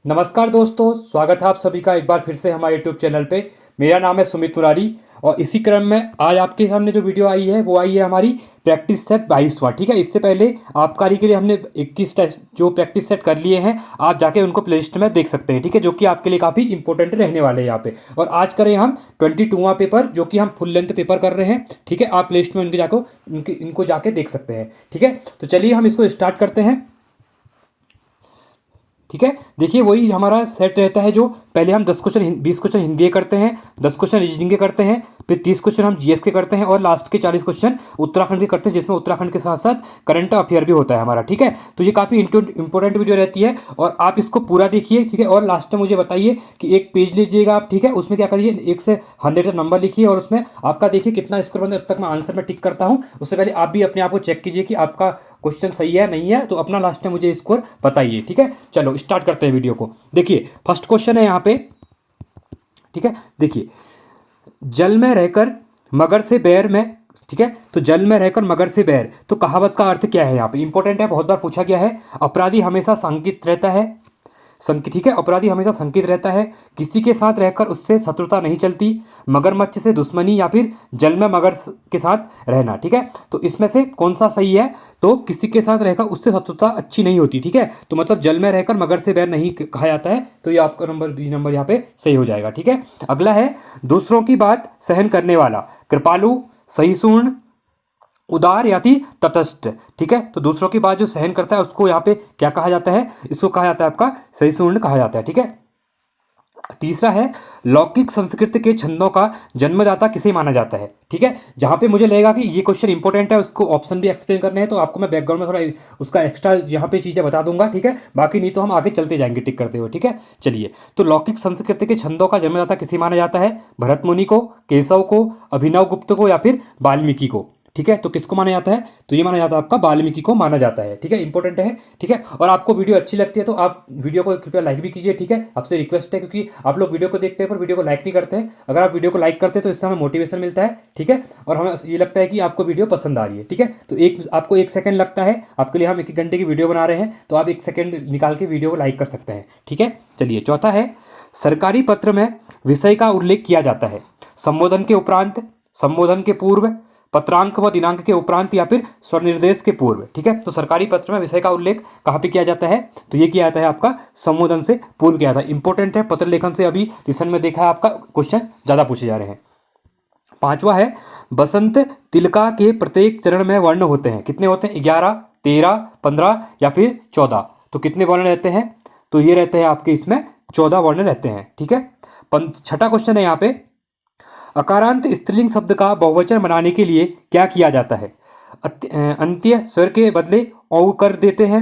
नमस्कार दोस्तों, स्वागत है आप सभी का एक बार फिर से हमारे यूट्यूब चैनल पे। मेरा नाम है सुमित मुरारी और इसी क्रम में आज आपके सामने जो वीडियो आई है वो आई है हमारी प्रैक्टिस सेट 22वां। ठीक है, इससे पहले आबकारी के लिए हमने 21 टेस्ट जो प्रैक्टिस सेट कर लिए हैं, आप जाके उनको प्ले लिस्ट में देख सकते हैं। ठीक है, जो कि आपके लिए काफ़ी इंपॉर्टेंट रहने वाले हैं यहाँ पे। और आज करें हम 22वां पेपर, जो कि हम फुल लेंथ पेपर कर रहे हैं। ठीक है, आप प्ले लिस्ट में उनके जाको इनको जाके देख सकते हैं। ठीक है, तो चलिए हम इसको स्टार्ट करते हैं। ठीक है, देखिए वही हमारा सेट रहता है। जो पहले हम 20 क्वेश्चन हिंदी के करते हैं, 10 क्वेश्चन रीजनिंग के करते हैं, फिर 30 क्वेश्चन हम जीएस के करते हैं और लास्ट के 40 क्वेश्चन उत्तराखंड के करते हैं, जिसमें उत्तराखंड के साथ साथ करंट अफेयर भी होता है हमारा। ठीक है, तो ये काफ़ी इंपॉर्टेंट वीडियो रहती है और आप इसको पूरा देखिए। ठीक है, और लास्ट में मुझे बताइए कि एक पेज लीजिएगा आप। ठीक है, उसमें क्या करिए, 1 से 100 तक नंबर लिखिए और उसमें आपका देखिए कितना स्कोर बनता है। अब तक मैं आंसर में टिक करता हूँ, उससे पहले आप भी अपने आप को चेक कीजिए कि आपका क्वेश्चन सही है नहीं है, तो अपना लास्ट में मुझे स्कोर बताइए। ठीक है, चलो स्टार्ट करते हैं वीडियो को। देखिए फर्स्ट क्वेश्चन है यहाँ पे। ठीक है, देखिए जल में रहकर मगर से बैर में। ठीक है, तो जल में रहकर मगर से बैर, तो कहावत का अर्थ क्या है यहाँ पे? इंपॉर्टेंट है, बहुत बार पूछा गया है। अपराधी हमेशा शंकित रहता है। ठीक है, अपराधी हमेशा शंकित रहता है। किसी के साथ रहकर उससे शत्रुता नहीं चलती। मगरमच्छ से दुश्मनी या फिर जल में मगर के साथ रहना। ठीक है, तो इसमें से कौन सा सही है? तो किसी के साथ रहकर उससे शत्रुता अच्छी नहीं होती। ठीक है, तो मतलब जल में रहकर मगर से बैर नहीं कहा जाता है, तो ये आपका नंबर बी नंबर यहाँ पे सही हो जाएगा। ठीक है, अगला है दूसरों की बात सहन करने वाला, कृपालु, सहिष्णु, उदार या फिर तटस्थ। ठीक है, तो दूसरों की बात जो सहन करता है उसको यहाँ पे क्या कहा जाता है? इसको कहा जाता है आपका सहिष्णु कहा जाता है। ठीक है, तीसरा है लौकिक संस्कृत के छंदों का जन्मदाता किसे माना जाता है? ठीक है, जहाँ पे मुझे लगेगा कि ये क्वेश्चन इंपॉर्टेंट है, उसको ऑप्शन भी एक्सप्लेन करने हैं, तो आपको मैं बैकग्राउंड में थोड़ा उसका एक्स्ट्रा यहाँ पे चीज़ें बता दूंगा। ठीक है, बाकी नहीं तो हम आगे चलते जाएंगे टिक करते हुए। ठीक है, चलिए, तो लौकिक संस्कृति के छंदों का जन्मदाता किसे माना जाता है? भरत मुनि को, केशव को, अभिनव गुप्त को या फिर वाल्मीकि को? ठीक है, तो किसको माना जाता है? तो ये माना जाता है आपका वाल्मीकि को माना जाता है। ठीक है, इंपॉर्टेंट है। ठीक है, और आपको वीडियो अच्छी लगती है तो आप वीडियो को कृपया लाइक भी कीजिए। ठीक है, आपसे रिक्वेस्ट है, क्योंकि आप लोग वीडियो को देखते हैं पर वीडियो को लाइक नहीं करते हैं। अगर आप वीडियो को लाइक करते हैं तो इससे हमें मोटिवेशन मिलता है। ठीक है, और हमें ये लगता है कि आपको वीडियो पसंद आ रही है। ठीक है, तो आपको 1 सेकंड लगता है, आपके लिए हम 1 घंटे की वीडियो बना रहे हैं, तो आप 1 सेकंड निकाल के वीडियो को लाइक कर सकते हैं। ठीक है, चलिए चौथा है सरकारी पत्र में विषय का उल्लेख किया जाता है संबोधन के उपरांत, संबोधन के पूर्व, पत्रांक व दिनांक के उपरांत या फिर स्वनिर्देश के पूर्व। ठीक है, तो सरकारी पत्र में विषय का उल्लेख कहाँ पे किया जाता है? तो ये किया जाता है आपका संबोधन से पूर्व किया जाता है। इंपॉर्टेंट है, पत्र लेखन से अभी रिसेंट में देखा है आपका क्वेश्चन ज़्यादा पूछे जा रहे हैं। पांचवा है बसंत तिलका के प्रत्येक चरण में वर्ण होते हैं, कितने होते हैं? 11, 13, 15 या फिर 14। तो कितने वर्ण रहते हैं? तो ये रहते हैं आपके इसमें 14 वर्ण रहते हैं। ठीक है, छठा क्वेश्चन है यहाँ पे, अकारांत स्त्रीलिंग शब्द का बहुवचन बनाने के लिए क्या किया जाता है? अंत्य स्वर के बदले औ कर देते हैं,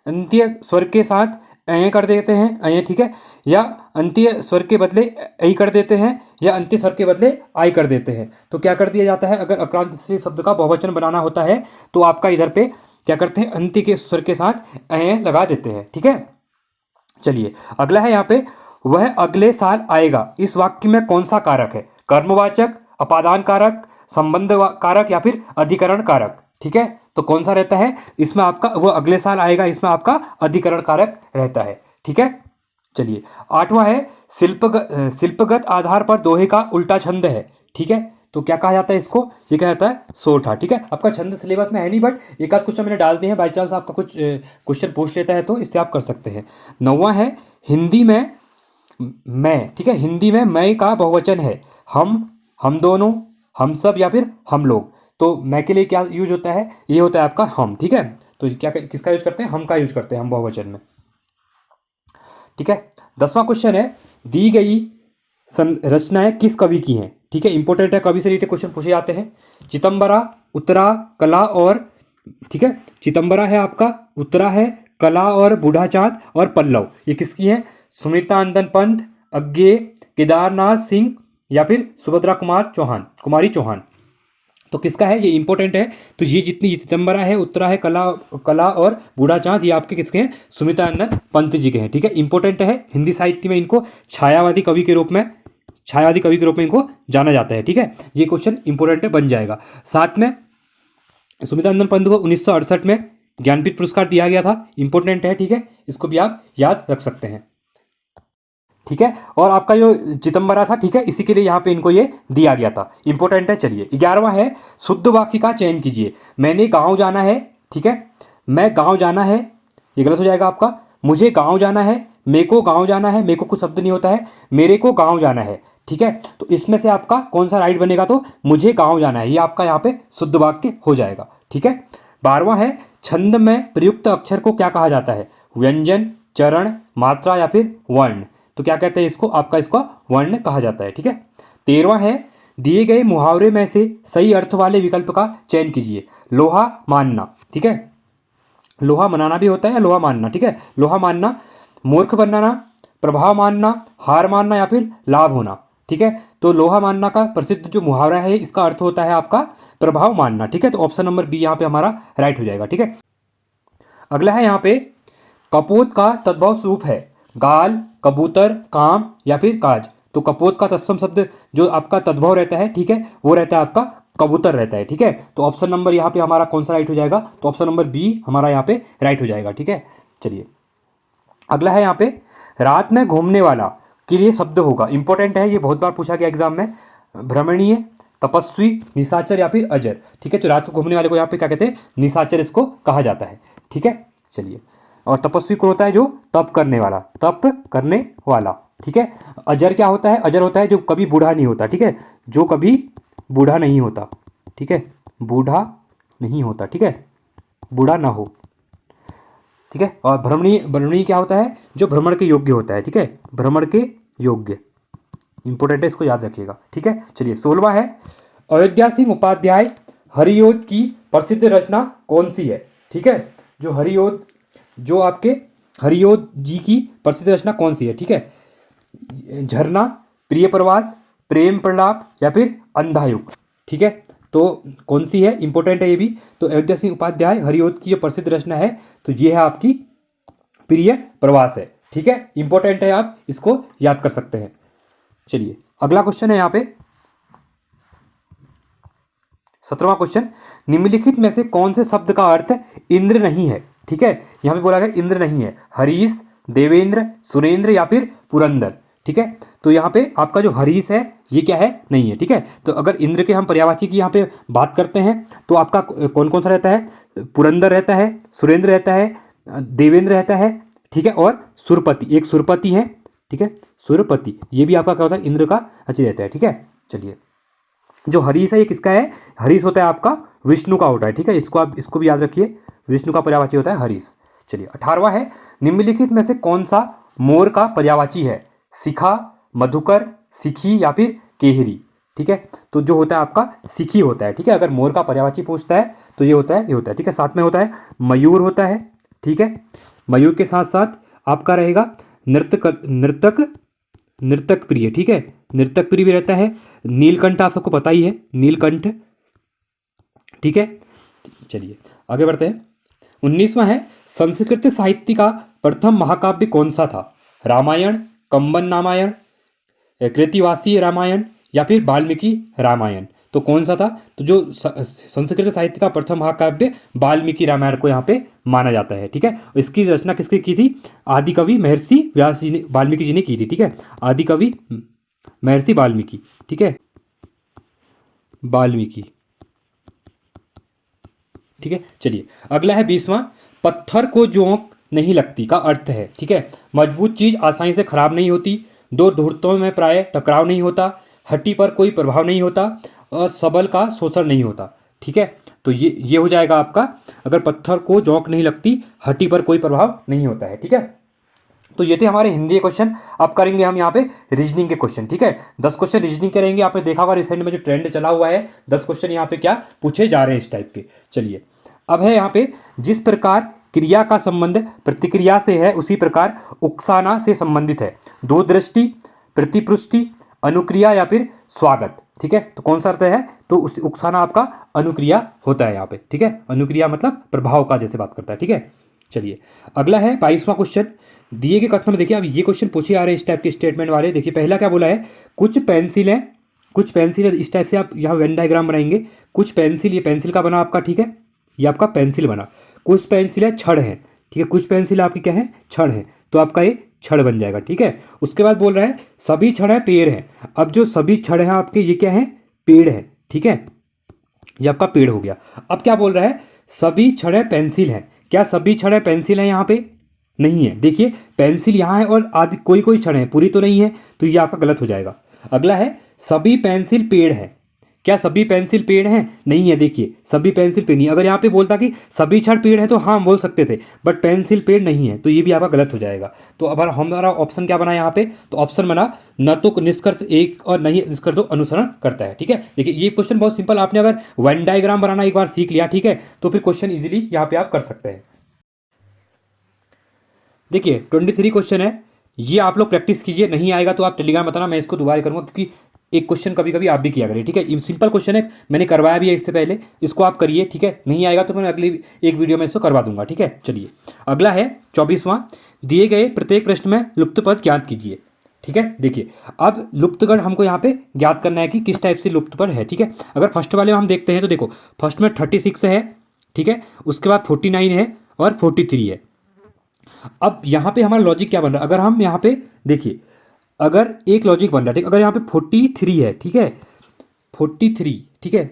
अंत्य स्वर के साथ ऐ कर देते हैं, ऐ। ठीक है, या अंत्य स्वर के बदले ऐ कर देते हैं, या अंत्य स्वर के बदले आई कर देते हैं। तो क्या कर दिया जाता है? अगर अक्रांत स्त्री शब्द का बहुवचन बनाना होता है तो आपका इधर पे क्या करते हैं? अंत्य के स्वर के साथ ऐ लगा देते हैं। ठीक है, चलिए अगला है यहाँ पे, वह अगले साल आएगा, इस वाक्य में कौन सा कारक है? कर्मवाचक, अपादान कारक, संबंध कारक या फिर अधिकरण कारक? ठीक है, तो कौन सा रहता है इसमें आपका? वो अगले साल आएगा, इसमें आपका अधिकरण कारक रहता है। ठीक है, चलिए आठवां है शिल्पगत आधार पर दोहे का उल्टा छंद है। ठीक है, तो क्या कहा जाता है इसको? ये कहा जाता है सोठा। ठीक है, आपका छंद सिलेबस में है नहीं, बट एक आध क्वेश्चन मैंने डाल दिए हैं, बाई चांस आपका कुछ क्वेश्चन पूछ लेता है तो इससे आप कर सकते हैं। नौवां है हिंदी में मैं। ठीक है, हिंदी में मैं का बहुवचन है हम दोनों, हम सब या फिर हम लोग। तो मैं के लिए क्या यूज होता है? ये होता है आपका हम। ठीक है, तो क्या किसका यूज करते हैं? हम का यूज करते हैं हम बहुवचन में। ठीक है, 10वां क्वेश्चन है, दी गई रचनाएं किस कवि की हैं? ठीक है, इंपॉर्टेंट है, कवि से रिलेटेड क्वेश्चन पूछे जाते हैं। चितंबरा, उत्तरा, कला और, ठीक है, चितंबरा है आपका, उत्तरा है, कला और बूढ़ा चाँद और पल्लव, ये किसकी है? सुमित्रानंदन पंत, अज्ञे, केदारनाथ सिंह या फिर सुभद्रा कुमारी चौहान। तो किसका है? ये इंपॉर्टेंट है। तो ये जितनी चिदम्बरा है, उत्तरा है, कला और बूढ़ा चाँद, ये आपके किसके हैं? सुमित्रानंदन पंत जी के हैं। ठीक है, इंपॉर्टेंट है, हिंदी साहित्य में इनको छायावादी कवि के रूप में इनको जाना जाता है। ठीक है, ये क्वेश्चन इंपॉर्टेंट है, बन जाएगा। साथ में सुमित्रानंदन पंत को 1968 में ज्ञानपीठ पुरस्कार दिया गया था, इंपॉर्टेंट है। ठीक है, इसको भी आप याद रख सकते हैं। ठीक है। और आपका जो चिदम्बरा था, ठीक है, इसी के लिए यहाँ पे इनको ये दिया गया था। इंपॉर्टेंट है। चलिए 11वां है, शुद्ध वाक्य का चयन कीजिए। मैंने गाँव जाना है, ठीक है, मैं गाँव जाना है, ये गलत हो जाएगा आपका। मुझे गाँव जाना है, मेरे को गाँव जाना है, मेरे को कुछ शब्द नहीं होता है, मेरे को गाँव जाना है, ठीक है। तो इसमें से आपका कौन सा राइट बनेगा, तो मुझे गाँव जाना है, ये आपका यहाँ पे शुद्ध वाक्य हो जाएगा, ठीक है। 12वां है, छंद में प्रयुक्त अक्षर को क्या कहा जाता है? व्यंजन, चरण, मात्रा या फिर वर्ण। तो क्या कहते हैं इसको? आपका इसको वर्ण कहा जाता है, ठीक है। 13वां है, दिए गए मुहावरे में से सही अर्थ वाले विकल्प का चयन कीजिए। लोहा मानना, ठीक है, लोहा मनाना भी होता है, लोहा मानना, ठीक है। लोहा मानना, मूर्ख बनाना, प्रभाव मानना, हार मानना या फिर लाभ होना, ठीक है। तो लोहा मानना का प्रसिद्ध जो मुहावरा है, इसका अर्थ होता है आपका प्रभाव मानना, ठीक है। तो ऑप्शन नंबर बी यहाँ पे हमारा राइट हो जाएगा, ठीक है। अगला है यहाँ पे, कपोत का तद्भव स्वरूप है गाल, कबूतर, काम या फिर काज। तो कपोत का तत्सम शब्द जो आपका तद्भव रहता है, ठीक है, वो रहता है आपका कबूतर रहता है, ठीक है। तो ऑप्शन नंबर यहाँ पे हमारा कौन सा राइट हो जाएगा? तो ऑप्शन नंबर बी हमारा यहाँ पे राइट हो जाएगा, ठीक है। चलिए अगला है यहाँ पे, रात में घूमने वाला के लिए शब्द होगा। इंपॉर्टेंट है, ये बहुत बार पूछा गया एग्जाम में। भ्रमणीय, तपस्वी, निशाचर या फिर अजर, ठीक है। तो रात को घूमने वाले को यहाँ पे क्या कहते हैं? निशाचर इसको कहा जाता है, ठीक है। चलिए, और तपस्वी को होता है जो तप करने वाला, तप करने वाला, ठीक है। अजर क्या होता है? अजर होता है जो कभी बूढ़ा नहीं होता, ठीक है, जो कभी बूढ़ा नहीं होता, ठीक है, बूढ़ा नहीं होता, ठीक है, बूढ़ा ना हो, ठीक है। और भ्रमणीय, भ्रमणीय क्या होता है? जो भ्रमण के योग्य होता है, ठीक है, भ्रमण के योग्य। इंपॉर्टेंट है, इसको याद रखिएगा, ठीक है। चलिए 16वां है, अयोध्या सिंह उपाध्याय हरियोध की प्रसिद्ध रचना कौन सी है? ठीक है, जो हरियोध, जो आपके हरियोध जी की प्रसिद्ध रचना कौन सी है? ठीक है, झरना, प्रिय प्रवास, प्रेम प्रलाप या फिर अंधायुग, ठीक है। तो कौन सी है? इंपॉर्टेंट है ये भी। तो अयोध्या सिंह उपाध्याय हरियोध की जो प्रसिद्ध रचना है, तो ये है आपकी प्रिय प्रवास है, ठीक है। इंपॉर्टेंट है, आप इसको याद कर सकते हैं। चलिए अगला क्वेश्चन है यहाँ पे 17वां क्वेश्चन, निम्नलिखित में से कौन से शब्द का अर्थ इंद्र नहीं है? ठीक है, यहाँ पे बोला गया इंद्र नहीं है, हरीश, देवेंद्र, सुरेंद्र या फिर पुरंदर, ठीक है। तो यहाँ पे आपका जो हरीश है ये क्या है? नहीं है, ठीक है। तो अगर इंद्र के हम पर्यायवाची की यहाँ पे बात करते हैं तो आपका कौन कौन सा रहता है? पुरंदर रहता है, सुरेंद्र रहता है, देवेंद्र रहता है, ठीक है, और सुरपति, एक सुरपति है, ठीक है, सुरपति, ये भी आपका क्या होता है? इंद्र का अच्छी रहता है, ठीक है। चलिए, जो हरीश है ये किसका है? हरीश होता है आपका विष्णु का होता है, ठीक है, इसको आप इसको भी याद रखिए, विष्णु का पर्यायवाची होता है हरीश। चलिए 18वां है, निम्नलिखित में से कौन सा मोर का पर्यायवाची है? शिखा, मधुकर, सिखी या फिर केहरी, ठीक है। तो जो होता है आपका सिखी होता है, ठीक है। अगर मोर का पर्यायवाची पूछता है तो ये होता है, ये होता है, ठीक है। साथ में होता है मयूर होता है, ठीक है। मयूर के साथ साथ आपका रहेगा नर्तक, नृतक प्रिय, ठीक है, नृतक प्रिय भी रहता है। नीलकंठ आप सबको पता ही है, नीलकंठ, ठीक है। चलिए आगे बढ़ते हैं। 19वां है, संस्कृत साहित्य का प्रथम महाकाव्य कौन सा था? रामायण, कंबन रामायण, कृतिवासी रामायण या फिर वाल्मीकि रामायण। तो कौन सा था? तो जो संस्कृत साहित्य का प्रथम महाकाव्य वाल्मीकि रामायण को यहाँ पे माना जाता है, ठीक है। इसकी रचना किसकी की थी? आदि कवि महर्षि व्यास जी ने, वाल्मीकि जी ने की थी, ठीक है। आदि कवि महर्षि वाल्मीकि, ठीक है, वाल्मीकि, ठीक है। चलिए अगला है 20वां, पत्थर को जोंक नहीं लगती का अर्थ है, ठीक है, मजबूत चीज आसानी से खराब नहीं होती, दो धुरतों में प्राय टकराव नहीं होता, हड्डी पर कोई प्रभाव नहीं होता और सबल का शोषण नहीं होता, ठीक है। तो ये हो जाएगा आपका, अगर पत्थर को जोंक नहीं लगती, हड्डी पर कोई प्रभाव नहीं होता है, ठीक है। तो ये थे हमारे हिंदी के क्वेश्चन। अब करेंगे हम यहाँ पे रीजनिंग के क्वेश्चन, ठीक है। 10 क्वेश्चन रीजनिंग करेंगे। आपने देखा होगा रिसेंट में जो ट्रेंड चला हुआ है, 10 क्वेश्चन यहाँ पे क्या पूछे जा रहे हैं इस टाइप के। चलिए अब है यहाँ पे, जिस प्रकार क्रिया का संबंध प्रतिक्रिया से है उसी प्रकार उकसाना से संबंधित है। दो दृष्टि, प्रतिपुष्टि, अनुक्रिया या फिर स्वागत, ठीक है। तो कौन सा अर्थ है? तो उस उकसाना आपका अनुक्रिया होता है यहाँ पे, ठीक है। अनुक्रिया मतलब प्रभाव का जैसे बात करता है, ठीक है। चलिए अगला है 22वां क्वेश्चन, दिए गए कथन में देखिए, अब ये क्वेश्चन पूछे आ रहे हैं इस टाइप के स्टेटमेंट वाले। देखिए पहला क्या बोला है? कुछ पेंसिलें, कुछ पेंसिल, इस टाइप से आप यहाँ वेन डायग्राम बनाएंगे। कुछ पेंसिल, ये पेंसिल का बना आपका, ठीक है, ये आपका पेंसिल बना। कुछ पेंसिलें छड़ हैं, ठीक है, कुछ पेंसिल आपकी क्या है? छड़ हैं। तो आपका ये छड़ बन जाएगा, ठीक है। उसके बाद बोल रहा है सभी छड़ है पेड़ है। अब जो सभी छड़ है आपके ये क्या है, पेड़ है, ठीक है, ये आपका पेड़ हो गया। अब क्या बोल रहा है, सभी छड़ है पेंसिल है। क्या सभी छड़ है पेंसिल है यहाँ पे, नहीं है। देखिए पेंसिल यहाँ है और आदि कोई कोई छड़ है, पूरी तो नहीं है, तो ये आपका गलत हो जाएगा। अगला है सभी पेंसिल पेड़ है। क्या सभी पेंसिल पेड़ हैं, नहीं है। देखिए सभी पेंसिल पेड़ नहीं, अगर यहाँ पे बोलता कि सभी छड़ पेड़ है तो हाँ हम बोल सकते थे, बट पेंसिल पेड़ नहीं है, तो ये भी आपका गलत हो जाएगा। तो अब हमारा ऑप्शन क्या बना यहाँ पे, तो ऑप्शन बना न तो निष्कर्ष एक और नहीं निष्कर्ष दो अनुसरण करता है, ठीक है। देखिए ये क्वेश्चन बहुत सिंपल, आपने अगर वन डायग्राम बनाना एक बार सीख लिया, ठीक है, तो फिर क्वेश्चन इजीली यहाँ पे आप कर सकते हैं। देखिए 23 क्वेश्चन है, ये आप लोग प्रैक्टिस कीजिए, नहीं आएगा तो आप टेलीग्राम बताना, मैं इसको दोबारा करूँगा, क्योंकि एक क्वेश्चन कभी कभी आप भी किया करिए, ठीक है। ये सिंपल क्वेश्चन है, मैंने करवाया भी है इससे पहले, इसको आप करिए, ठीक है। नहीं आएगा तो मैं अगली एक वीडियो में इसको करवा दूंगा, ठीक है। चलिए अगला है 24वां, दिए गए प्रत्येक प्रश्न में लुप्त पद ज्ञात कीजिए, ठीक है। देखिए अब लुप्तगण हमको यहाँ पे ज्ञात करना है कि किस टाइप से लुप्त पद है, ठीक है। अगर फर्स्ट वाले में हम देखते हैं तो देखो फर्स्ट में 36 है, ठीक है, उसके बाद 49 है और 43 है। अब यहाँ पे हमारा लॉजिक क्या बन रहा है, अगर हम यहाँ पे देखिए, अगर एक लॉजिक बन रहा है, ठीक, अगर यहाँ पे 43 है, ठीक है, 43, ठीक है,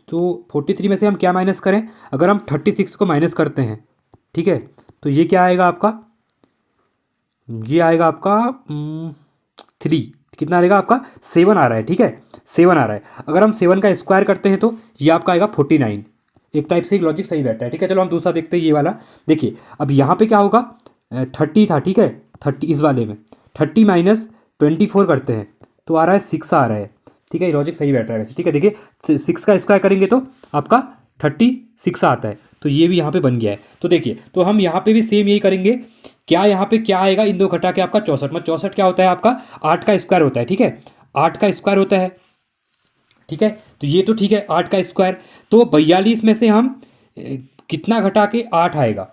तो 43 में से हम क्या माइनस करें, अगर हम 36 को माइनस करते हैं, ठीक है, तो ये क्या आएगा आपका, ये आएगा आपका 3, कितना आएगा आपका 7 आ रहा है, ठीक है, 7 आ रहा है। अगर हम 7 का स्क्वायर करते हैं तो ये आपका आएगा 49। एक टाइप से लॉजिक सही बैठा है, ठीक है। चलो हम दूसरा देखते हैं, ये वाला देखिए। अब यहाँ पे क्या होगा, 30 था, ठीक है, 30 इस वाले में 30 माइनस 24 करते हैं तो आ रहा है 6 आ रहा है, ठीक है, ये लॉजिक सही बैठ रहा है वैसे, ठीक है। देखिए 6 का स्क्वायर करेंगे तो आपका 36 आता है, तो ये भी यहाँ पे बन गया है। तो देखिए तो हम यहाँ पे भी सेम यही करेंगे, क्या यहाँ पे क्या आएगा, इन दो घटा के आपका 64 में 64 क्या होता है आपका 8 का स्क्वायर होता है, ठीक है, 8 का स्क्वायर होता है, ठीक है। तो ये तो ठीक है 8 का स्क्वायर, तो 42 में से हम कितना घटा के 8 आएगा।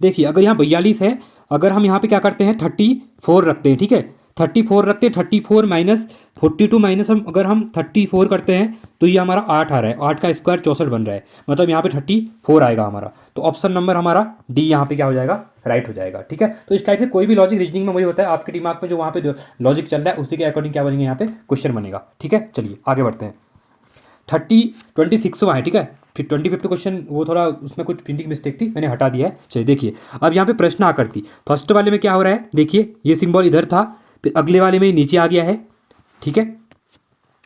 देखिए अगर यहाँ 42 है, अगर हम यहाँ पे क्या करते हैं 34 रखते हैं, ठीक है, 34 रखते हैं, 34 माइनस 42 माइनस अगर हम 34 करते हैं तो ये हमारा 8 आ रहा है, 8 का स्क्वायर 64 बन रहा है, मतलब यहाँ पे 34 आएगा हमारा। तो ऑप्शन नंबर हमारा डी यहाँ पे क्या हो जाएगा, राइट हो जाएगा, ठीक है। तो इस टाइप से कोई भी लॉजिक रीजनिंग में वही होता है, आपके दिमाग में जो वहाँ पे लॉजिक चल रहा है उसी के अकॉर्डिंग क्या बनेंगे यहाँ पे क्वेश्चन बनेगा, ठीक है। चलिए आगे बढ़ते हैं। 26वां है, ठीक है, फिर 25 क्वेश्चन वो थोड़ा उसमें कुछ प्रिंटिंग मिस्टेक थी, मैंने हटा दिया है। चलिए देखिए अब यहाँ पे प्रश्न आकृति, फर्स्ट वाले में क्या हो रहा है, देखिए ये सिंबल इधर था, फिर अगले वाले में नीचे आ गया है, ठीक है।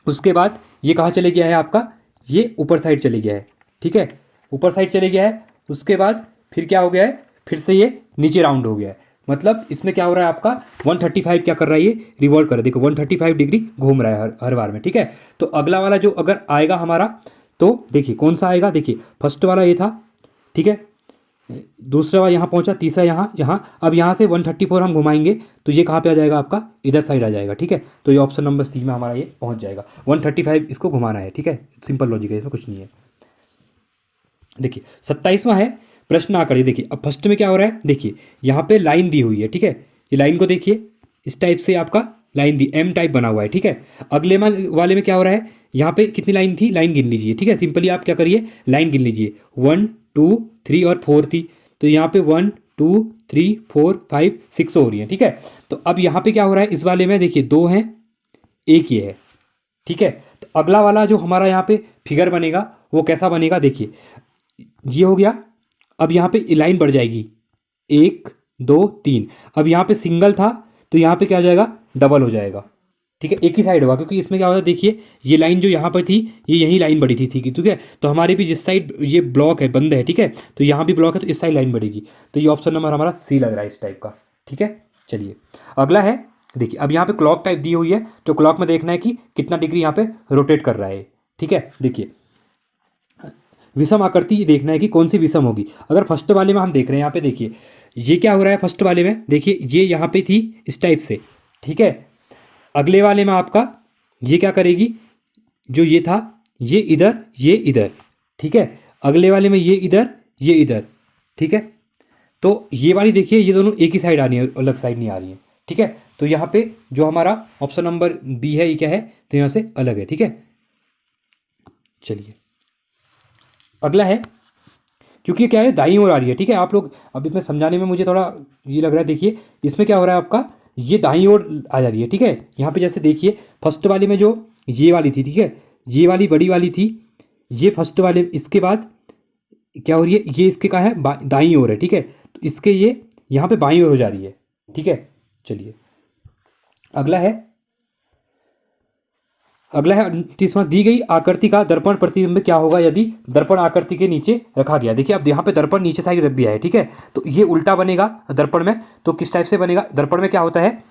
उसके बाद ये कहाँ चले गया है आपका, ये ऊपर साइड चले गया है, ठीक है, ऊपर साइड चले गया है। उसके बाद फिर क्या हो गया है, फिर से ये नीचे राउंड हो गया है, मतलब इसमें क्या हो रहा है आपका 135 क्या कर रहा है, ये रिवॉल्व कर रहा है, देखो 135 डिग्री घूम रहा है हर बार में, ठीक है। तो अगला वाला जो अगर आएगा हमारा, तो देखिए कौन सा आएगा, देखिए फर्स्ट वाला ये था, ठीक है, दूसरा वाला यहाँ पहुँचा, तीसरा यहाँ यहाँ, अब यहाँ से 134 हम घुमाएंगे तो ये कहाँ पे आ जाएगा आपका, इधर साइड आ जाएगा, ठीक है। तो ये ऑप्शन नंबर सी में हमारा ये पहुँच जाएगा, 135 इसको घुमाना है, ठीक है, सिंपल लॉजिक है, इसमें कुछ नहीं है। देखिए 27वां है प्रश्न आकृति, देखिए अब फर्स्ट में क्या हो रहा है, देखिए यहाँ पे लाइन दी हुई है, ठीक है, ये लाइन को देखिए इस टाइप से आपका लाइन दी एम टाइप बना हुआ है, ठीक है। अगले वाले में क्या हो रहा है, यहाँ पे कितनी लाइन थी, लाइन गिन लीजिए, ठीक है, सिंपली आप क्या करिए लाइन गिन लीजिए, 1 2 3 और 4 थी, तो यहाँ पे 1 2 3 4 5 6 हो रही है, ठीक है। तो अब यहाँ पे क्या हो रहा है, इस वाले में देखिए 2 हैं, एक ये है, ठीक है। तो अगला वाला जो हमारा यहाँ पे फिगर बनेगा वो कैसा बनेगा, देखिए ये हो गया, अब यहाँ पे लाइन बढ़ जाएगी 1 2 3, अब यहाँ पे सिंगल था तो यहाँ पे क्या हो जाएगा, डबल हो जाएगा, ठीक है, एक ही साइड होगा, क्योंकि इसमें क्या होगा, देखिए ये लाइन जो यहाँ पर थी ये यहीं लाइन बढ़ी थी, ठीक है। तो हमारे भी जिस साइड ये ब्लॉक है बंद है, ठीक है, तो यहाँ भी ब्लॉक है तो इस साइड लाइन बढ़ेगी, तो ये ऑप्शन नंबर हमारा सी लग रहा है इस टाइप का, ठीक है। चलिए अगला है, देखिए अब यहाँ पे क्लॉक टाइप दी हुई है, तो क्लॉक में देखना है कि कितना डिग्री यहाँ पे रोटेट कर रहा है, ठीक है। देखिए विषम आकृति देखना है कि कौन सी विषम होगी। अगर फर्स्ट वाले में हम देख रहे हैं, यहाँ पे देखिए ये क्या हो रहा है, फर्स्ट वाले में देखिए ये यहाँ पे थी इस टाइप से, ठीक है। अगले वाले में आपका ये क्या करेगी, जो ये था ये इधर, ठीक है। अगले वाले में ये इधर, ठीक है। तो ये वाली देखिए ये दोनों एक ही साइड आ रही है, अलग साइड नहीं आ रही है, ठीक है। तो यहाँ पे जो हमारा ऑप्शन नंबर बी है ये क्या है, तो यहाँ से अलग है, ठीक है। चलिए अगला है क्योंकि क्या है दाईं ओर आ रही है, ठीक है। आप लोग अब इसमें समझाने में मुझे थोड़ा ये लग रहा है, देखिए इसमें क्या हो रहा है आपका, ये दाईं ओर आ जा रही है, ठीक है। यहाँ पे जैसे देखिए फर्स्ट वाले में जो ये वाली थी, ठीक है, ये वाली बड़ी वाली थी, ये फर्स्ट वाले, इसके बाद क्या हो रही है, ये इसके कहाँ है, दाईं ओर है, ठीक है। तो इसके ये यहाँ पे बाईं ओर हो जा रही है, ठीक है। चलिए अगला है 29वां, दी गई आकृति का दर्पण प्रतिबिंब क्या होगा यदि दर्पण आकृति के नीचे रखा गया। देखिए अब यहाँ पे दर्पण नीचे साइड रख दिया है, ठीक है। तो ये उल्टा बनेगा दर्पण में, तो किस टाइप से बनेगा, दर्पण में क्या होता है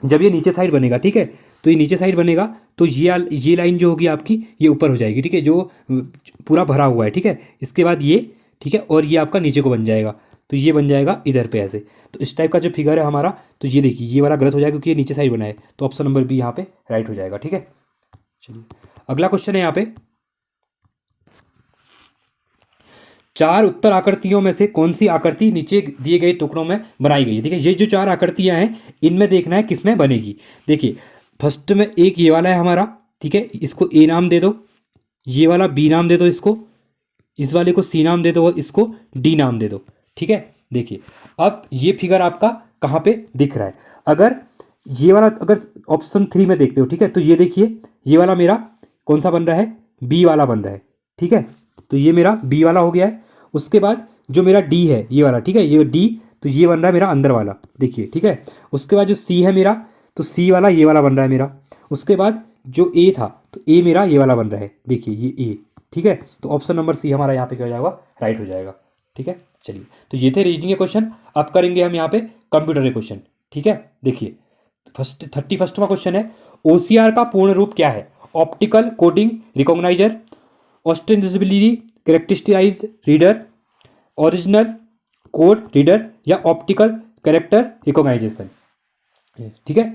जब ये नीचे साइड बनेगा, ठीक है, तो ये नीचे साइड बनेगा तो ये लाइन जो होगी आपकी ये ऊपर हो जाएगी, ठीक है, जो पूरा भरा हुआ है, ठीक है। इसके बाद ये, ठीक है, और ये आपका नीचे को बन जाएगा, तो ये बन जाएगा इधर पे ऐसे। तो इस टाइप का जो फिगर है हमारा, तो ये देखिए ये वाला गलत हो जाएगा क्योंकि ये नीचे साइड बना है, तो ऑप्शन नंबर बी यहाँ पे राइट हो जाएगा, ठीक है। चलिए अगला क्वेश्चन है यहाँ पे, 4 उत्तर आकृतियों में से कौन सी आकृति नीचे दिए गए टुकड़ों में बनाई गई है। देखिए ये जो 4 आकृतियां हैं इनमें देखना है किसमें बनेगी। देखिए फर्स्ट में एक ये वाला है हमारा, ठीक है, इसको ए नाम दे दो, ये वाला बी नाम दे दो इसको, इस वाले को सी नाम दे दो और इसको डी नाम दे दो, ठीक है। देखिए अब ये फिगर आपका कहाँ पे दिख रहा है, अगर ये वाला अगर ऑप्शन 3 में देखते हो, ठीक है, तो ये देखिए ये वाला मेरा कौन सा बन रहा है, बी वाला बन रहा है, ठीक है। तो ये मेरा बी वाला हो गया है। उसके बाद जो मेरा डी है ये वाला, ठीक है, ये डी, तो ये बन रहा है मेरा अंदर वाला, देखिए, ठीक है। उसके बाद जो सी है मेरा, तो सी वाला ये वाला बन रहा है मेरा। उसके बाद जो ए था, तो ए मेरा ये वाला बन रहा है, देखिए ये ए, ठीक है। तो ऑप्शन नंबर सी हमारा यहाँ पे क्या हो जाएगा, राइट हो जाएगा, ठीक है। चलिए तो ये थे रीजनिंग के क्वेश्चन। अब करेंगे हम यहाँ पे कंप्यूटर के क्वेश्चन, ठीक है। देखिए 31वां क्वेश्चन है, ओसीआर का पूर्ण रूप क्या है। Optical coding recogniser, ostensibility characterise reader, original code reader या ऑप्टिकल कैरेक्टर रिकॉग्नाइजेशन, ठीक है।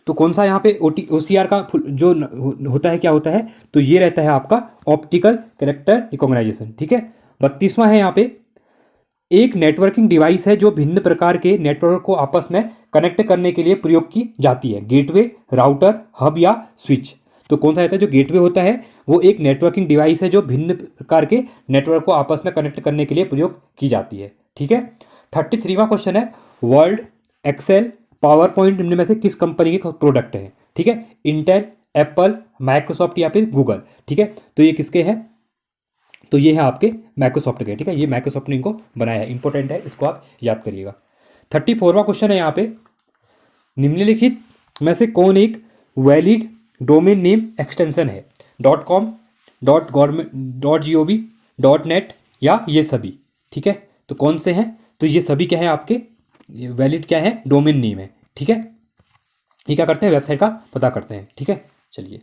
तो कौन सा यहाँ पे ओसीआर का जो होता है, क्या होता है, तो ये रहता है आपका ऑप्टिकल कैरेक्टर रिकॉग्नाइजेशन, ठीक है। 32वां है यहाँ पे, एक नेटवर्किंग डिवाइस है जो भिन्न प्रकार के नेटवर्क को आपस में कनेक्ट करने के लिए प्रयोग की जाती है। गेटवे, राउटर, हब या स्विच। तो कौन सा रहता है, जो गेटवे होता है वो एक नेटवर्किंग डिवाइस है जो भिन्न प्रकार के नेटवर्क को आपस में कनेक्ट करने के लिए प्रयोग की जाती है, ठीक है। 33वां क्वेश्चन है, वर्ड, एक्सेल, पावर पॉइंट इनमें से किस कंपनी के प्रोडक्ट हैं, ठीक है। इंटेल, एप्पल, माइक्रोसॉफ्ट या फिर गूगल, ठीक है। तो ये किसके हैं, तो ये है आपके माइक्रोसॉफ्ट के, ठीक है। ये माइक्रोसॉफ्ट ने इनको बनाया है, इंपॉर्टेंट है, इसको आप याद करिएगा। 34वां क्वेश्चन है यहाँ पे, निम्नलिखित में से कौन एक वैलिड डोमेन नेम एक्सटेंशन है। .com, .gov, .net या ये सभी, ठीक है। तो कौन से हैं, तो ये सभी क्या है आपके वैलिड क्या है, डोमेन नेम है, ठीक है। ये क्या करते हैं, वेबसाइट का पता करते हैं, ठीक है। चलिए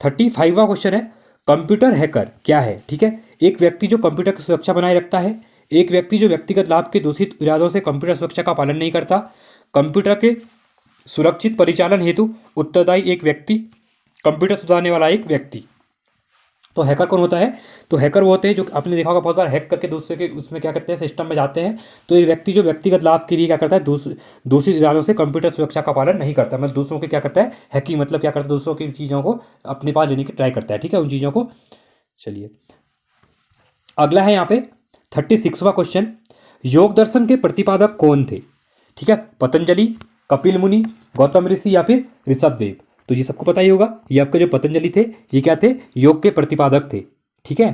35वां क्वेश्चन है, कंप्यूटर हैकर क्या है, ठीक है। एक व्यक्ति जो कंप्यूटर की सुरक्षा बनाए रखता है, एक व्यक्ति जो व्यक्तिगत लाभ के दूषित इरादों से कंप्यूटर सुरक्षा का पालन नहीं करता, कंप्यूटर के सुरक्षित परिचालन हेतु उत्तरदायी एक व्यक्ति, कंप्यूटर सुधारने वाला एक व्यक्ति। तो हैकर कौन होता है, तो हैकर वो होते हैं जो आपने देखा होगा बहुत बार हैक करके दूसरे के उसमें क्या करते हैं, सिस्टम में जाते हैं। तो ये व्यक्ति जो व्यक्तिगत लाभ के लिए क्या करता है, दूसरी इरादों से कंप्यूटर सुरक्षा का पालन नहीं करता, मतलब दूसरों के क्या करता है, हैकिंग, मतलब क्या करता है, दूसरों की चीज़ों को अपने पास लेने की ट्राई करता है, ठीक है, उन चीज़ों को। चलिए अगला है यहाँ पे 36वां क्वेश्चन, योग दर्शन के प्रतिपादक कौन थे, ठीक है। पतंजलि, कपिल मुनि, गौतम ऋषि या फिर ऋषभदेव। तो ये सबको पता ही होगा, ये आपके जो पतंजलि थे ये क्या थे, योग के प्रतिपादक थे, ठीक है।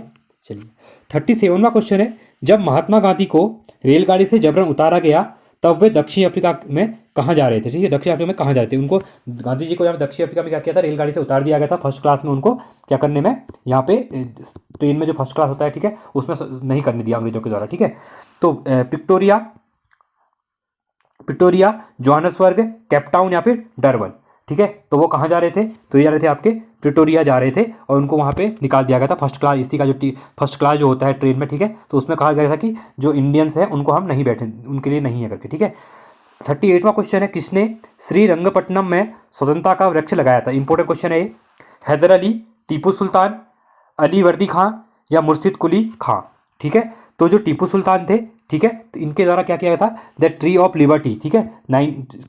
चलिए 37वां क्वेश्चन है, जब महात्मा गांधी को रेलगाड़ी से जबरन उतारा गया तब वे दक्षिण अफ्रीका में कहाँ जा रहे थे, ठीक है। दक्षिण अफ्रीका में कहाँ जा रहे थे, उनको गांधी जी को यहाँ दक्षिण अफ्रीका में क्या किया था, रेलगाड़ी से उतार दिया गया था फर्स्ट क्लास में, उनको क्या करने में, यहाँ पे ट्रेन में जो फर्स्ट क्लास होता है, ठीक है, उसमें नहीं करने दिया अंग्रेजों के द्वारा, ठीक है। तो प्रिटोरिया, जोहान्सबर्ग, केपटाउन या फिर डरबन, ठीक है। तो वो कहाँ जा रहे थे, तो ये जा रहे थे आपके प्रिटोरिया जा रहे थे, और उनको वहाँ पे निकाल दिया गया था फर्स्ट क्लास, इसी का जो फर्स्ट क्लास जो होता है ट्रेन में, ठीक है। तो उसमें कहा गया था कि जो इंडियंस हैं उनको हम नहीं बैठे, उनके लिए नहीं है करके, ठीक है। 38वां क्वेश्चन है, किसने श्रीरंगपट्टनम में स्वतंत्रता का वृक्ष लगाया था। इंपॉर्टेंट क्वेश्चन है, हैदर अली, टीपू सुल्तान, अली वर्दी खां या मुर्शिद कुली खां, ठीक है। तो जो टीपू सुल्तान थे, ठीक है। तो इनके द्वारा क्या किया गया था, द ट्री ऑफ लिबर्टी, ठीक है।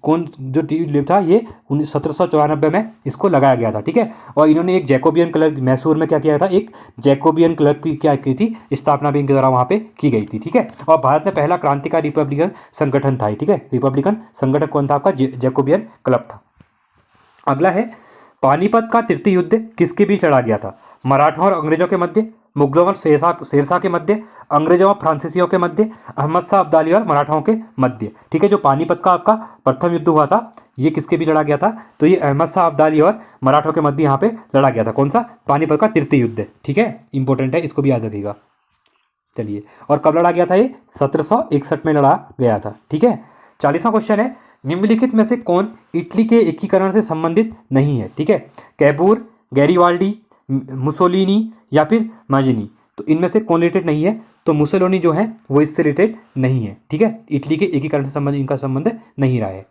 कौन जो ट्री था ये 1794 में इसको लगाया गया था, ठीक है। और इन्होंने एक जैकोबियन क्लब मैसूर में क्या किया था, एक जैकोबियन क्लब की क्या की थी, स्थापना भी इनके द्वारा वहाँ पे की गई थी, ठीक है। और भारत में पहला क्रांतिकारी रिपब्लिकन संगठन था, ठीक है। रिपब्लिकन संगठन कौन था आपका, जैकोबियन क्लब था। अगला है, पानीपत का तृतीय युद्ध किसके बीच लड़ा गया था, मराठों और अंग्रेजों के मध्य, मुगलों और शेरशाह के मध्य, अंग्रेजों और फ्रांसीसियों के मध्य, अहमद शाह अब्दाली और मराठाओं के मध्य, ठीक है। जो पानीपत का आपका प्रथम युद्ध हुआ था ये किसके बीच लड़ा गया था, तो ये अहमद शाह अब्दाली और मराठों के मध्य यहाँ पे लड़ा गया था। कौन सा, पानीपत का तृतीय युद्ध, ठीक है। इंपॉर्टेंट है, इसको भी याद रखिएगा। चलिए, और कब लड़ा गया था ये, 1761 में लड़ा गया था, ठीक है। 40वां क्वेश्चन है, निम्नलिखित में से कौन इटली के एकीकरण से संबंधित नहीं है, ठीक है। कैपूर, गैरीवाल्डी, मुसोलिनी या फिर माजिनी। तो इनमें से कौन रिलेटेड नहीं है, तो मुसोलिनी जो है वो इससे रिलेटेड नहीं है, ठीक है। इटली के एकीकरण से संबंधित इनका संबंध नहीं रहा है।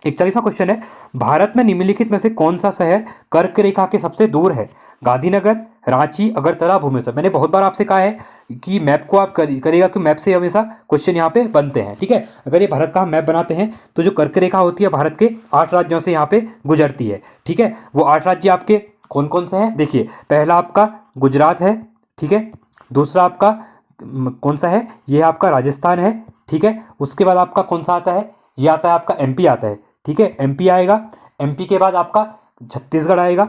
41वां क्वेश्चन है, भारत में निम्नलिखित में से कौन सा शहर कर्क रेखा के सबसे दूर है, गांधीनगर, रांची, अगरतला, भुवनेश्वर। मैंने बहुत बार आपसे कहा है कि मैप को आप करिएगा कि मैप से हमेशा क्वेश्चन यहाँ पे बनते हैं, ठीक है। अगर ये भारत का हम मैप बनाते हैं तो जो कर्क रेखा होती है भारत के 8 राज्यों से यहाँ पे गुजरती है, ठीक है। वो 8 राज्य आपके कौन कौन से हैं, देखिए, पहला आपका गुजरात है, ठीक है। दूसरा आपका कौन सा है, ये आपका राजस्थान है, ठीक है। उसके बाद आपका कौन सा आता है, ये आता है आपका एमपी आता है, ठीक है। एमपी आएगा, एमपी के बाद आपका छत्तीसगढ़ आएगा,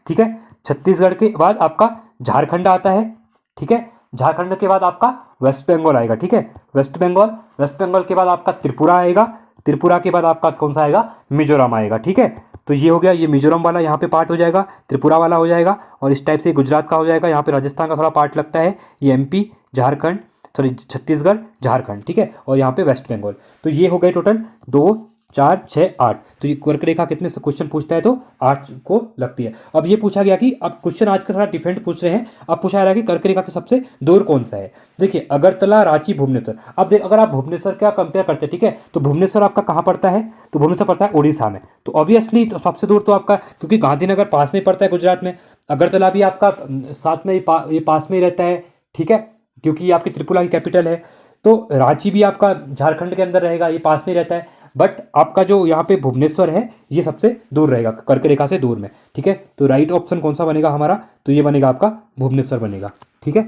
ठीक है। छत्तीसगढ़ के बाद आपका झारखंड आता है, ठीक है। झारखंड के बाद आपका वेस्ट बंगाल आएगा, ठीक है। वेस्ट बंगाल के बाद आपका त्रिपुरा आएगा, त्रिपुरा के बाद आपका कौन सा आएगा, मिजोरम आएगा, ठीक है। तो ये हो गया, ये मिजोरम वाला यहाँ पे पार्ट हो जाएगा, त्रिपुरा वाला हो जाएगा, और इस टाइप से गुजरात का हो जाएगा। यहाँ पे राजस्थान का थोड़ा पार्ट लगता है, ये एमपी, झारखंड, सॉरी छत्तीसगढ़, झारखंड, ठीक है। और यहाँ पे वेस्ट बंगाल। तो ये हो गए टोटल 2, 4, 6, 8। तो ये कर्क रेखा कितने से क्वेश्चन पूछता है, तो 8 को लगती है। अब ये पूछा गया कि अब क्वेश्चन आज का थोड़ा डिफरेंट पूछ रहे हैं। अब पूछा जा रहा है कि कर्क रेखा के सबसे दूर कौन सा है। देखिए, अगरतला, रांची, भुवनेश्वर। अब देख, अगर आप भुवनेश्वर का कंपेयर करते हैं, ठीक है, तो भुवनेश्वर आपका कहाँ पड़ता है, तो भुवनेश्वर पड़ता है उड़ीसा में। तो ऑब्वियसली तो सबसे दूर तो आपका, क्योंकि गांधीनगर पास में पड़ता है गुजरात में, अगरतला भी आपका साथ में ये पास में ही रहता है, ठीक है, क्योंकि ये आपकी त्रिपुरा की कैपिटल है। तो रांची भी आपका झारखंड के अंदर रहेगा, ये पास में रहता है। बट आपका जो यहाँ पे भुवनेश्वर है ये सबसे दूर रहेगा, कर्क रेखा से दूर में, ठीक है। तो राइट ऑप्शन कौन सा बनेगा हमारा, तो ये बनेगा आपका भुवनेश्वर बनेगा, ठीक है।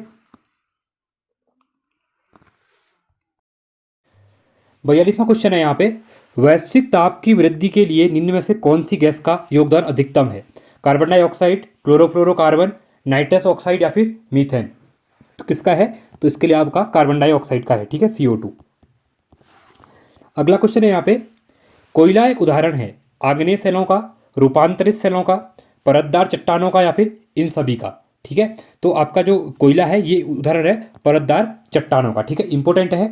42वां क्वेश्चन है यहाँ पे, वैश्विक ताप की वृद्धि के लिए निम्न में से कौन सी गैस का योगदान अधिकतम है, carbon dioxide, chlorofluorocarbon, nitrous oxide या फिर मीथेन। तो किसका है, तो इसके लिए आपका कार्बन डाइऑक्साइड का है, ठीक है, CO2। अगला क्वेश्चन है यहाँ पे, कोयला एक उदाहरण है आग्नेय सेलों का, रूपांतरित सेलों का, परतदार चट्टानों का या फिर इन सभी का, ठीक है। तो आपका जो कोयला है ये उदाहरण है परतदार चट्टानों का, ठीक है, इंपॉर्टेंट है।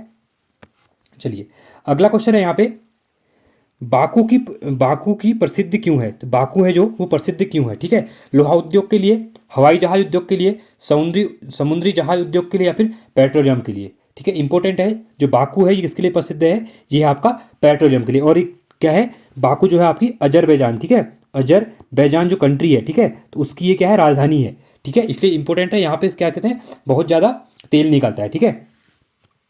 चलिए, अगला क्वेश्चन है यहाँ पे, बाकू की प्रसिद्ध क्यों है, तो बाकू है जो वो प्रसिद्ध क्यों है, ठीक है। लोहा उद्योग के लिए, हवाई जहाज उद्योग के लिए, समुद्री जहाज उद्योग के लिए या फिर पेट्रोलियम के लिए, ठीक है। इंपॉर्टेंट है, जो बाकू है ये किसके लिए प्रसिद्ध है, ये है आपका पेट्रोलियम के लिए। और ये क्या है, बाकू जो है आपकी अजरबैजान, ठीक है, अजरबैजान जो कंट्री है, ठीक है, तो उसकी ये क्या है, राजधानी है, ठीक है। इसलिए इंपॉर्टेंट है, यहाँ पे क्या कहते हैं, बहुत ज़्यादा तेल निकलता है, ठीक है।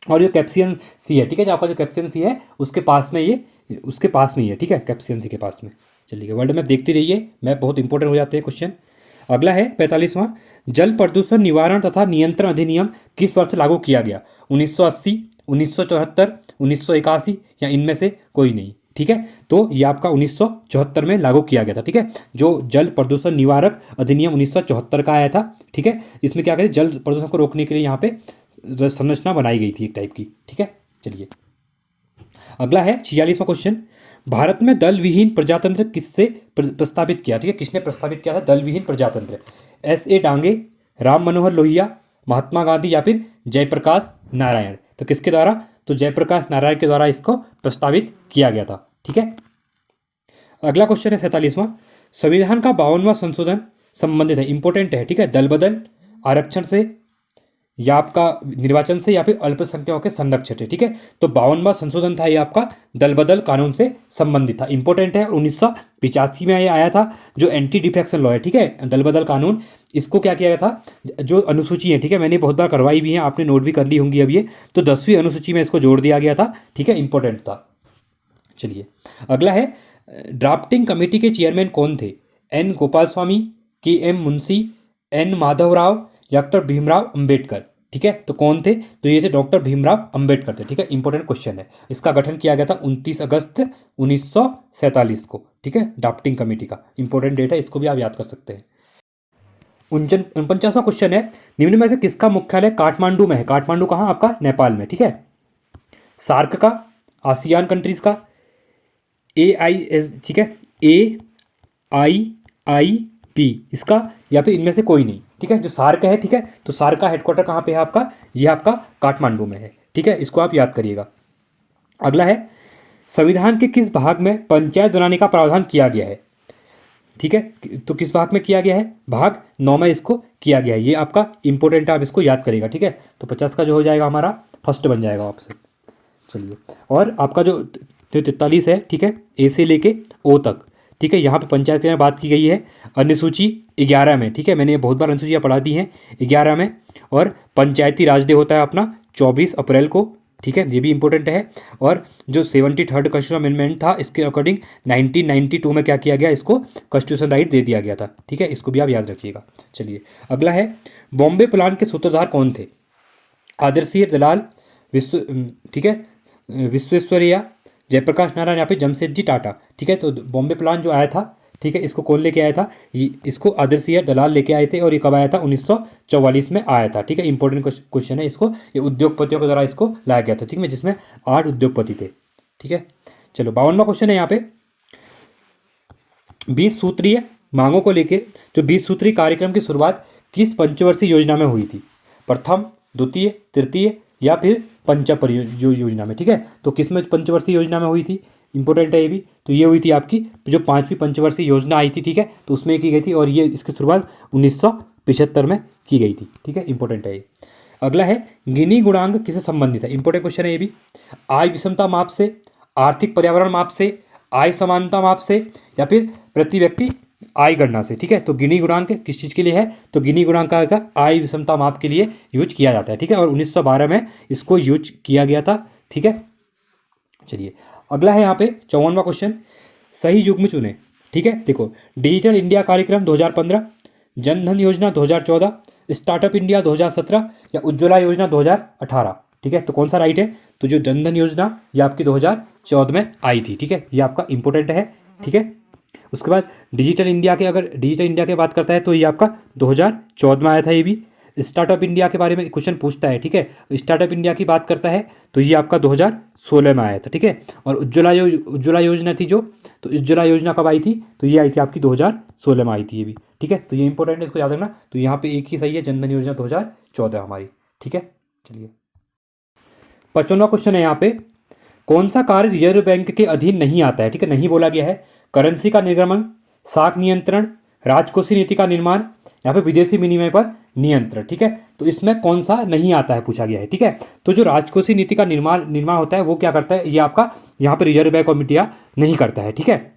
और ये कैप्सियन सी है, ठीक है, जो आपका जो कैप्सियन सी है उसके पास में ही है, ठीक है, कैप्सियन सी के पास में। चलिए, वर्ल्ड मैप देखते रहिए, मैप बहुत इंपॉर्टेंट हो जाते हैं क्वेश्चन। अगला है 45वां, जल प्रदूषण निवारण तथा नियंत्रण अधिनियम किस वर्ष लागू किया गया, 1980, 1974, 1981 या इनमें से कोई नहीं, ठीक है। तो ये आपका 1974 में लागू किया गया था, ठीक है। जो जल प्रदूषण निवारक अधिनियम 1974 का आया था, ठीक है। इसमें क्या करें, जल प्रदूषण को रोकने के लिए यहाँ पे संरचना बनाई गई थी एक टाइप की, ठीक है। चलिए, अगला है 46वां क्वेश्चन, भारत में दल विहीन प्रजातंत्र किससे प्रस्तावित किया, ठीक है, किसने प्रस्तावित किया था दल विहीन प्रजातंत्र, S.A. डांगे, राम मनोहर लोहिया, महात्मा गांधी या फिर जयप्रकाश नारायण। तो किसके द्वारा, तो जयप्रकाश नारायण के द्वारा इसको प्रस्तावित किया गया था, ठीक है। अगला क्वेश्चन है 47वां, संविधान का 52वां संशोधन संबंधित है, इंपॉर्टेंट है, ठीक है, दल बदल, आरक्षण से, या आपका निर्वाचन से या फिर अल्पसंख्यकों के संरक्षण है। ठीक है, तो 52वां संशोधन था ये आपका दल बदल कानून से संबंधित था, इंपॉर्टेंट है। 1985 में ये आया था, जो एंटी डिफेक्शन लॉ है। ठीक है, दल बदल कानून, इसको क्या किया गया था, जो अनुसूची है, ठीक है, मैंने बहुत बार करवाई भी है, आपने नोट भी कर ली होंगी अब ये, तो 10वीं अनुसूची में इसको जोड़ दिया गया था। ठीक है, इंपॉर्टेंट था। चलिए अगला है, ड्राफ्टिंग कमेटी के चेयरमैन कौन थे? N Gopal Swami, K M Munshi, N Madhavrao, doctor Bhimrao Ambedkar. ठीक है, तो कौन थे? तो ये थे डॉक्टर भीमराव अंबेडकर थे। ठीक है, इंपॉर्टेंट क्वेश्चन है। इसका गठन किया गया था 29 अगस्त 1947 को। ठीक है, ड्राफ्टिंग कमेटी का इंपॉर्टेंट डेट है, इसको भी आप याद कर सकते हैं। 49वां क्वेश्चन है, निम्न में से किसका मुख्यालय काठमांडू में है? काठमांडू कहाँ? आपका नेपाल में। ठीक है, सार्क का, आसियान कंट्रीज का, AIS, ठीक है, AIIP इसका, या फिर इनमें से कोई नहीं। ठीक है, जो सार्क है, ठीक है, तो सार्क का हेडक्वार्टर कहाँ पे है आपका? ये आपका काठमांडू में है। ठीक है, इसको आप याद करिएगा। अगला है, संविधान के किस भाग में पंचायत बनाने का प्रावधान किया गया है? ठीक है, तो किस भाग में किया गया है? भाग 9 में इसको किया गया है। ये आपका इंपॉर्टेंट है, आप इसको याद करिएगा। ठीक है, तो 50 का जो हो जाएगा हमारा फर्स्ट बन जाएगा आपसे। चलिए, और आपका जो 43 है, ठीक है, ए से लेके ओ तक। ठीक है, यहाँ पे पंचायत के में बात की गई है अनुसूची 11 में। ठीक है, मैंने ये बहुत बार अनुसूचियाँ पढ़ा दी हैं 11 में। और पंचायती राज डे होता है अपना 24 अप्रैल को। ठीक है, ये भी इंपॉर्टेंट है। और जो 73rd कॉन्स्टिट्यूशन अमेंडमेंट था, इसके अकॉर्डिंग 1992 में क्या किया गया, इसको कॉन्स्टिट्यूशन राइट दे दिया गया था। ठीक है, इसको भी आप याद रखिएगा। चलिए अगला है, बॉम्बे प्लान के सूत्रधार कौन थे? आदर्शी दलाल, ठीक है, विश्वेश्वरैया, जयप्रकाश नारायण, या फिर जमशेदजी टाटा। ठीक है, तो बॉम्बे प्लान जो आया था, ठीक है, इसको कौन लेके आया था? इसको आदर्शी दलाल लेके आए थे, और ये कब आया था? 1944 में आया था। ठीक है, इंपॉर्टेंट क्वेश्चन है, इसको ये उद्योगपतियों के द्वारा इसको लाया गया था। ठीक है, जिसमें 8 उद्योगपति थे। ठीक है, चलो 52वां क्वेश्चन है यहाँ पे, 20 सूत्रीय मांगों को लेकर जो 20 सूत्रीय कार्यक्रम की शुरुआत किस पंचवर्षीय योजना में हुई थी? प्रथम, द्वितीय, तृतीय, या फिर पंच योजना में? ठीक है, तो किस में पंचवर्षीय योजना में हुई थी? इंपॉर्टेंट है ये भी। तो ये हुई थी आपकी जो 5वीं पंचवर्षीय योजना आई थी। ठीक है, तो उसमें की गई थी, और ये इसकी शुरुआत 1975 में की गई थी। ठीक है, इंपॉर्टेंट है ये। अगला है, गिनी गुणांक किससे संबंधित है? इंपॉर्टेंट क्वेश्चन है ये भी। आय विषमता माप से, आर्थिक पर्यावरण माप से, आय समानता माप से, या फिर प्रति व्यक्ति आय गणना से? ठीक है, तो गिनी गुणांक किस चीज़ के लिए है? तो गिनी गुणांक का आय विषमता माप के लिए यूज किया जाता है। ठीक है, और 1912 में इसको यूज किया गया था। ठीक है, चलिए अगला है यहाँ पे 54वां क्वेश्चन, सही युग्म चुने। ठीक है, देखो, डिजिटल इंडिया कार्यक्रम 2015, जनधन योजना 2014, स्टार्टअप इंडिया 2017, या उज्ज्वला योजना 2018। ठीक है, तो कौन सा राइट है? तो जो जनधन योजना ये आपकी 2014 में आई थी। ठीक है, ये आपका इंपॉर्टेंट है। ठीक है, उसके बाद डिजिटल इंडिया के, अगर डिजिटल इंडिया की बात करता है तो ये आपका 2014 में आया था। ये भी स्टार्टअप इंडिया के बारे में क्वेश्चन पूछता है। ठीक है, स्टार्टअप इंडिया की बात करता है तो ये आपका 2016 में आया था। ठीक है, और उज्ज्वला योजना थी जो, तो उज्ज्वला योजना कब आई थी? तो ये आई थी आपकी 2016 में आई थी ये भी। ठीक है, तो ये इंपॉर्टेंट है, इसको याद रखना। तो यहाँ पे एक ही सही है, जनधन योजना 2014 हमारी। ठीक है, चलिए 55वां क्वेश्चन है यहाँ पे, कौन सा कार्य रिजर्व बैंक के अधीन नहीं आता है? ठीक है, नहीं बोला गया है। करेंसी का निर्गमन, साख नियंत्रण, राजकोषीय नीति का निर्माण, या फिर विदेशी विनिमय पर नियंत्रण। ठीक है, तो इसमें कौन सा नहीं आता है पूछा गया है। ठीक है, तो जो राजकोषीय नीति का निर्माण होता है वो क्या करता है? ये आपका यहाँ पर रिजर्व बैंक ऑफ इंडिया नहीं करता है। ठीक है,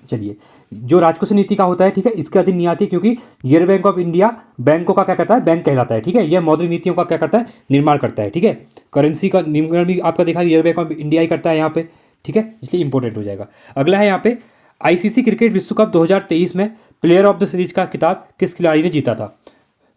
चलिए, जो राजकोषीय नीति का होता है, ठीक है, इसके अधीन नहीं आती, क्योंकि रिजर्व बैंक ऑफ इंडिया बैंकों का क्या करता है? बैंक कहलाता है। ठीक है, यह मौद्रिक नीतियों का क्या करता है? निर्माण करता है। ठीक है, करेंसी का निर्माण भी आपका देखा रिजर्व बैंक ऑफ इंडिया ही करता है यहाँ पे। ठीक है, इसलिए इंपॉर्टेंट हो जाएगा। अगला है यहाँ पे, आईसीसी क्रिकेट विश्व कप 2023 में प्लेयर ऑफ द सीरीज का खिताब किस खिलाड़ी ने जीता था?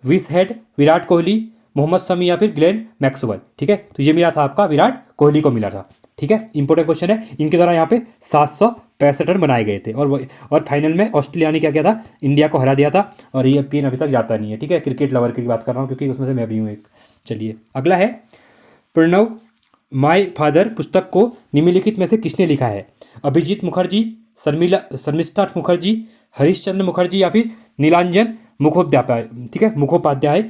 विस हेड, विराट कोहली, मोहम्मद शमी, या फिर ग्लेन मैक्सवेल? ठीक है, तो ये मिला था आपका विराट कोहली को मिला था। ठीक है, इंपॉर्टेंट क्वेश्चन है। इनके द्वारा यहाँ पे 765 रन बनाए गए थे, और फाइनल में ऑस्ट्रेलिया ने क्या किया था? इंडिया को हरा दिया था, और ये पिन अभी तक जाता नहीं है। ठीक है, क्रिकेट लवर की बात कर रहा हूँ, क्योंकि उसमें से मैं भी हूँ एक। चलिए अगला है, प्रणव माय फादर पुस्तक को निम्नलिखित में से किसने लिखा है? अभिजीत मुखर्जी, शर्मिष्ठा मुखर्जी, हरीशचंद्र मुखर्जी, या फिर नीलांजन मुखोपाध्याय? ठीक है, मुखोपाध्याय।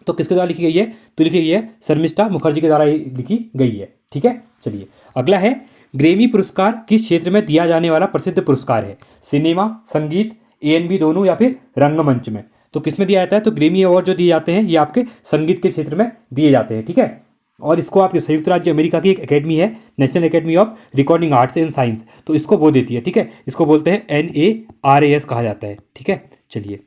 तो किसके द्वारा लिखी गई है? तो लिखी गई है शर्मिष्ठा मुखर्जी के द्वारा लिखी गई है। ठीक है, चलिए अगला है, ग्रेमी पुरस्कार किस क्षेत्र में दिया जाने वाला प्रसिद्ध पुरस्कार है? सिनेमा, संगीत, A&B दोनों, या फिर रंगमंच में? तो किस में दिया जाता है, तो ग्रैमी अवार्ड जो दिए जाते हैं ये आपके संगीत के क्षेत्र में दिए जाते हैं, ठीक है। और इसको आपके संयुक्त राज्य अमेरिका की एक एकेडमी है, national academy of recording arts and science, तो इसको वो देती है, ठीक है। इसको बोलते हैं NARAS कहा जाता है, ठीक है। चलिए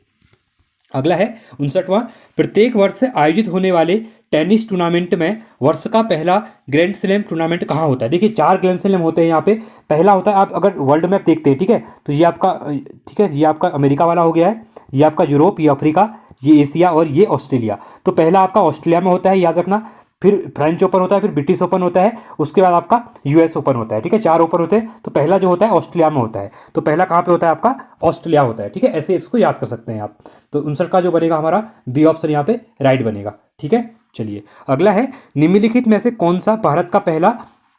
अगला है 59वां, प्रत्येक वर्ष से आयोजित होने वाले टेनिस टूर्नामेंट में वर्ष का पहला ग्रैंड स्लैम टूर्नामेंट कहाँ होता है। देखिए 4 ग्रैंड स्लैम होते हैं यहाँ पे। पहला होता है, आप अगर वर्ल्ड मैप देखते हैं, ठीक है, तो ये आपका, ठीक है, ये आपका अमेरिका वाला हो गया है, ये आपका यूरोप, ये अफ्रीका, ये एशिया और ये ऑस्ट्रेलिया। तो पहला आपका ऑस्ट्रेलिया में होता है, याद रखना। फिर फ्रेंच ओपन होता है, फिर ब्रिटिश ओपन होता है, उसके बाद आपका US ओपन होता है, ठीक है। 4 ओपन होते हैं, तो पहला जो होता है ऑस्ट्रेलिया में होता है। तो पहला कहाँ पे होता है आपका, ऑस्ट्रेलिया होता है, ठीक है। ऐसे इसको याद कर सकते हैं आप। तो 59 का जो बनेगा हमारा बी ऑप्शन यहाँ पे राइट बनेगा, ठीक है। चलिए अगला है, निम्नलिखित में से कौन सा भारत का पहला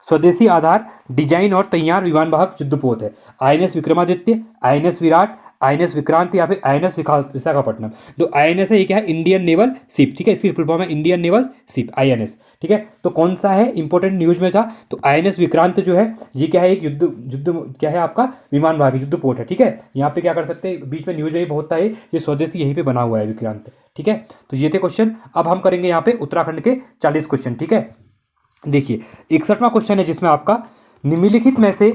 स्वदेशी आधार डिजाइन और तैयार विमान वाहक युद्धपोत है। INS Vikramaditya, INS Virat, INS Vikrant या फिर INS विशाखापट्टनम। तो INS है, ये क्या है, इंडियन नेवल शिप, ठीक है। इसकी फुल फॉर्म है इंडियन नेवल शिप, INS, ठीक है। तो कौन सा है, इंपॉर्टेंट न्यूज में था, तो INS विक्रांत जो है ये क्या है, एक युद्ध क्या है आपका, विमान वाहक युद्धपोत है, ठीक है। यहाँ पे क्या कर सकते हैं, बीच में न्यूज में बहुत था, ये स्वदेशी यहीं पे बना हुआ है विक्रांत, ठीक है। तो ये थे क्वेश्चन। अब हम करेंगे यहाँ पे उत्तराखंड के 40 क्वेश्चन, ठीक है। देखिए 61वां क्वेश्चन है, जिसमें आपका निम्नलिखित में से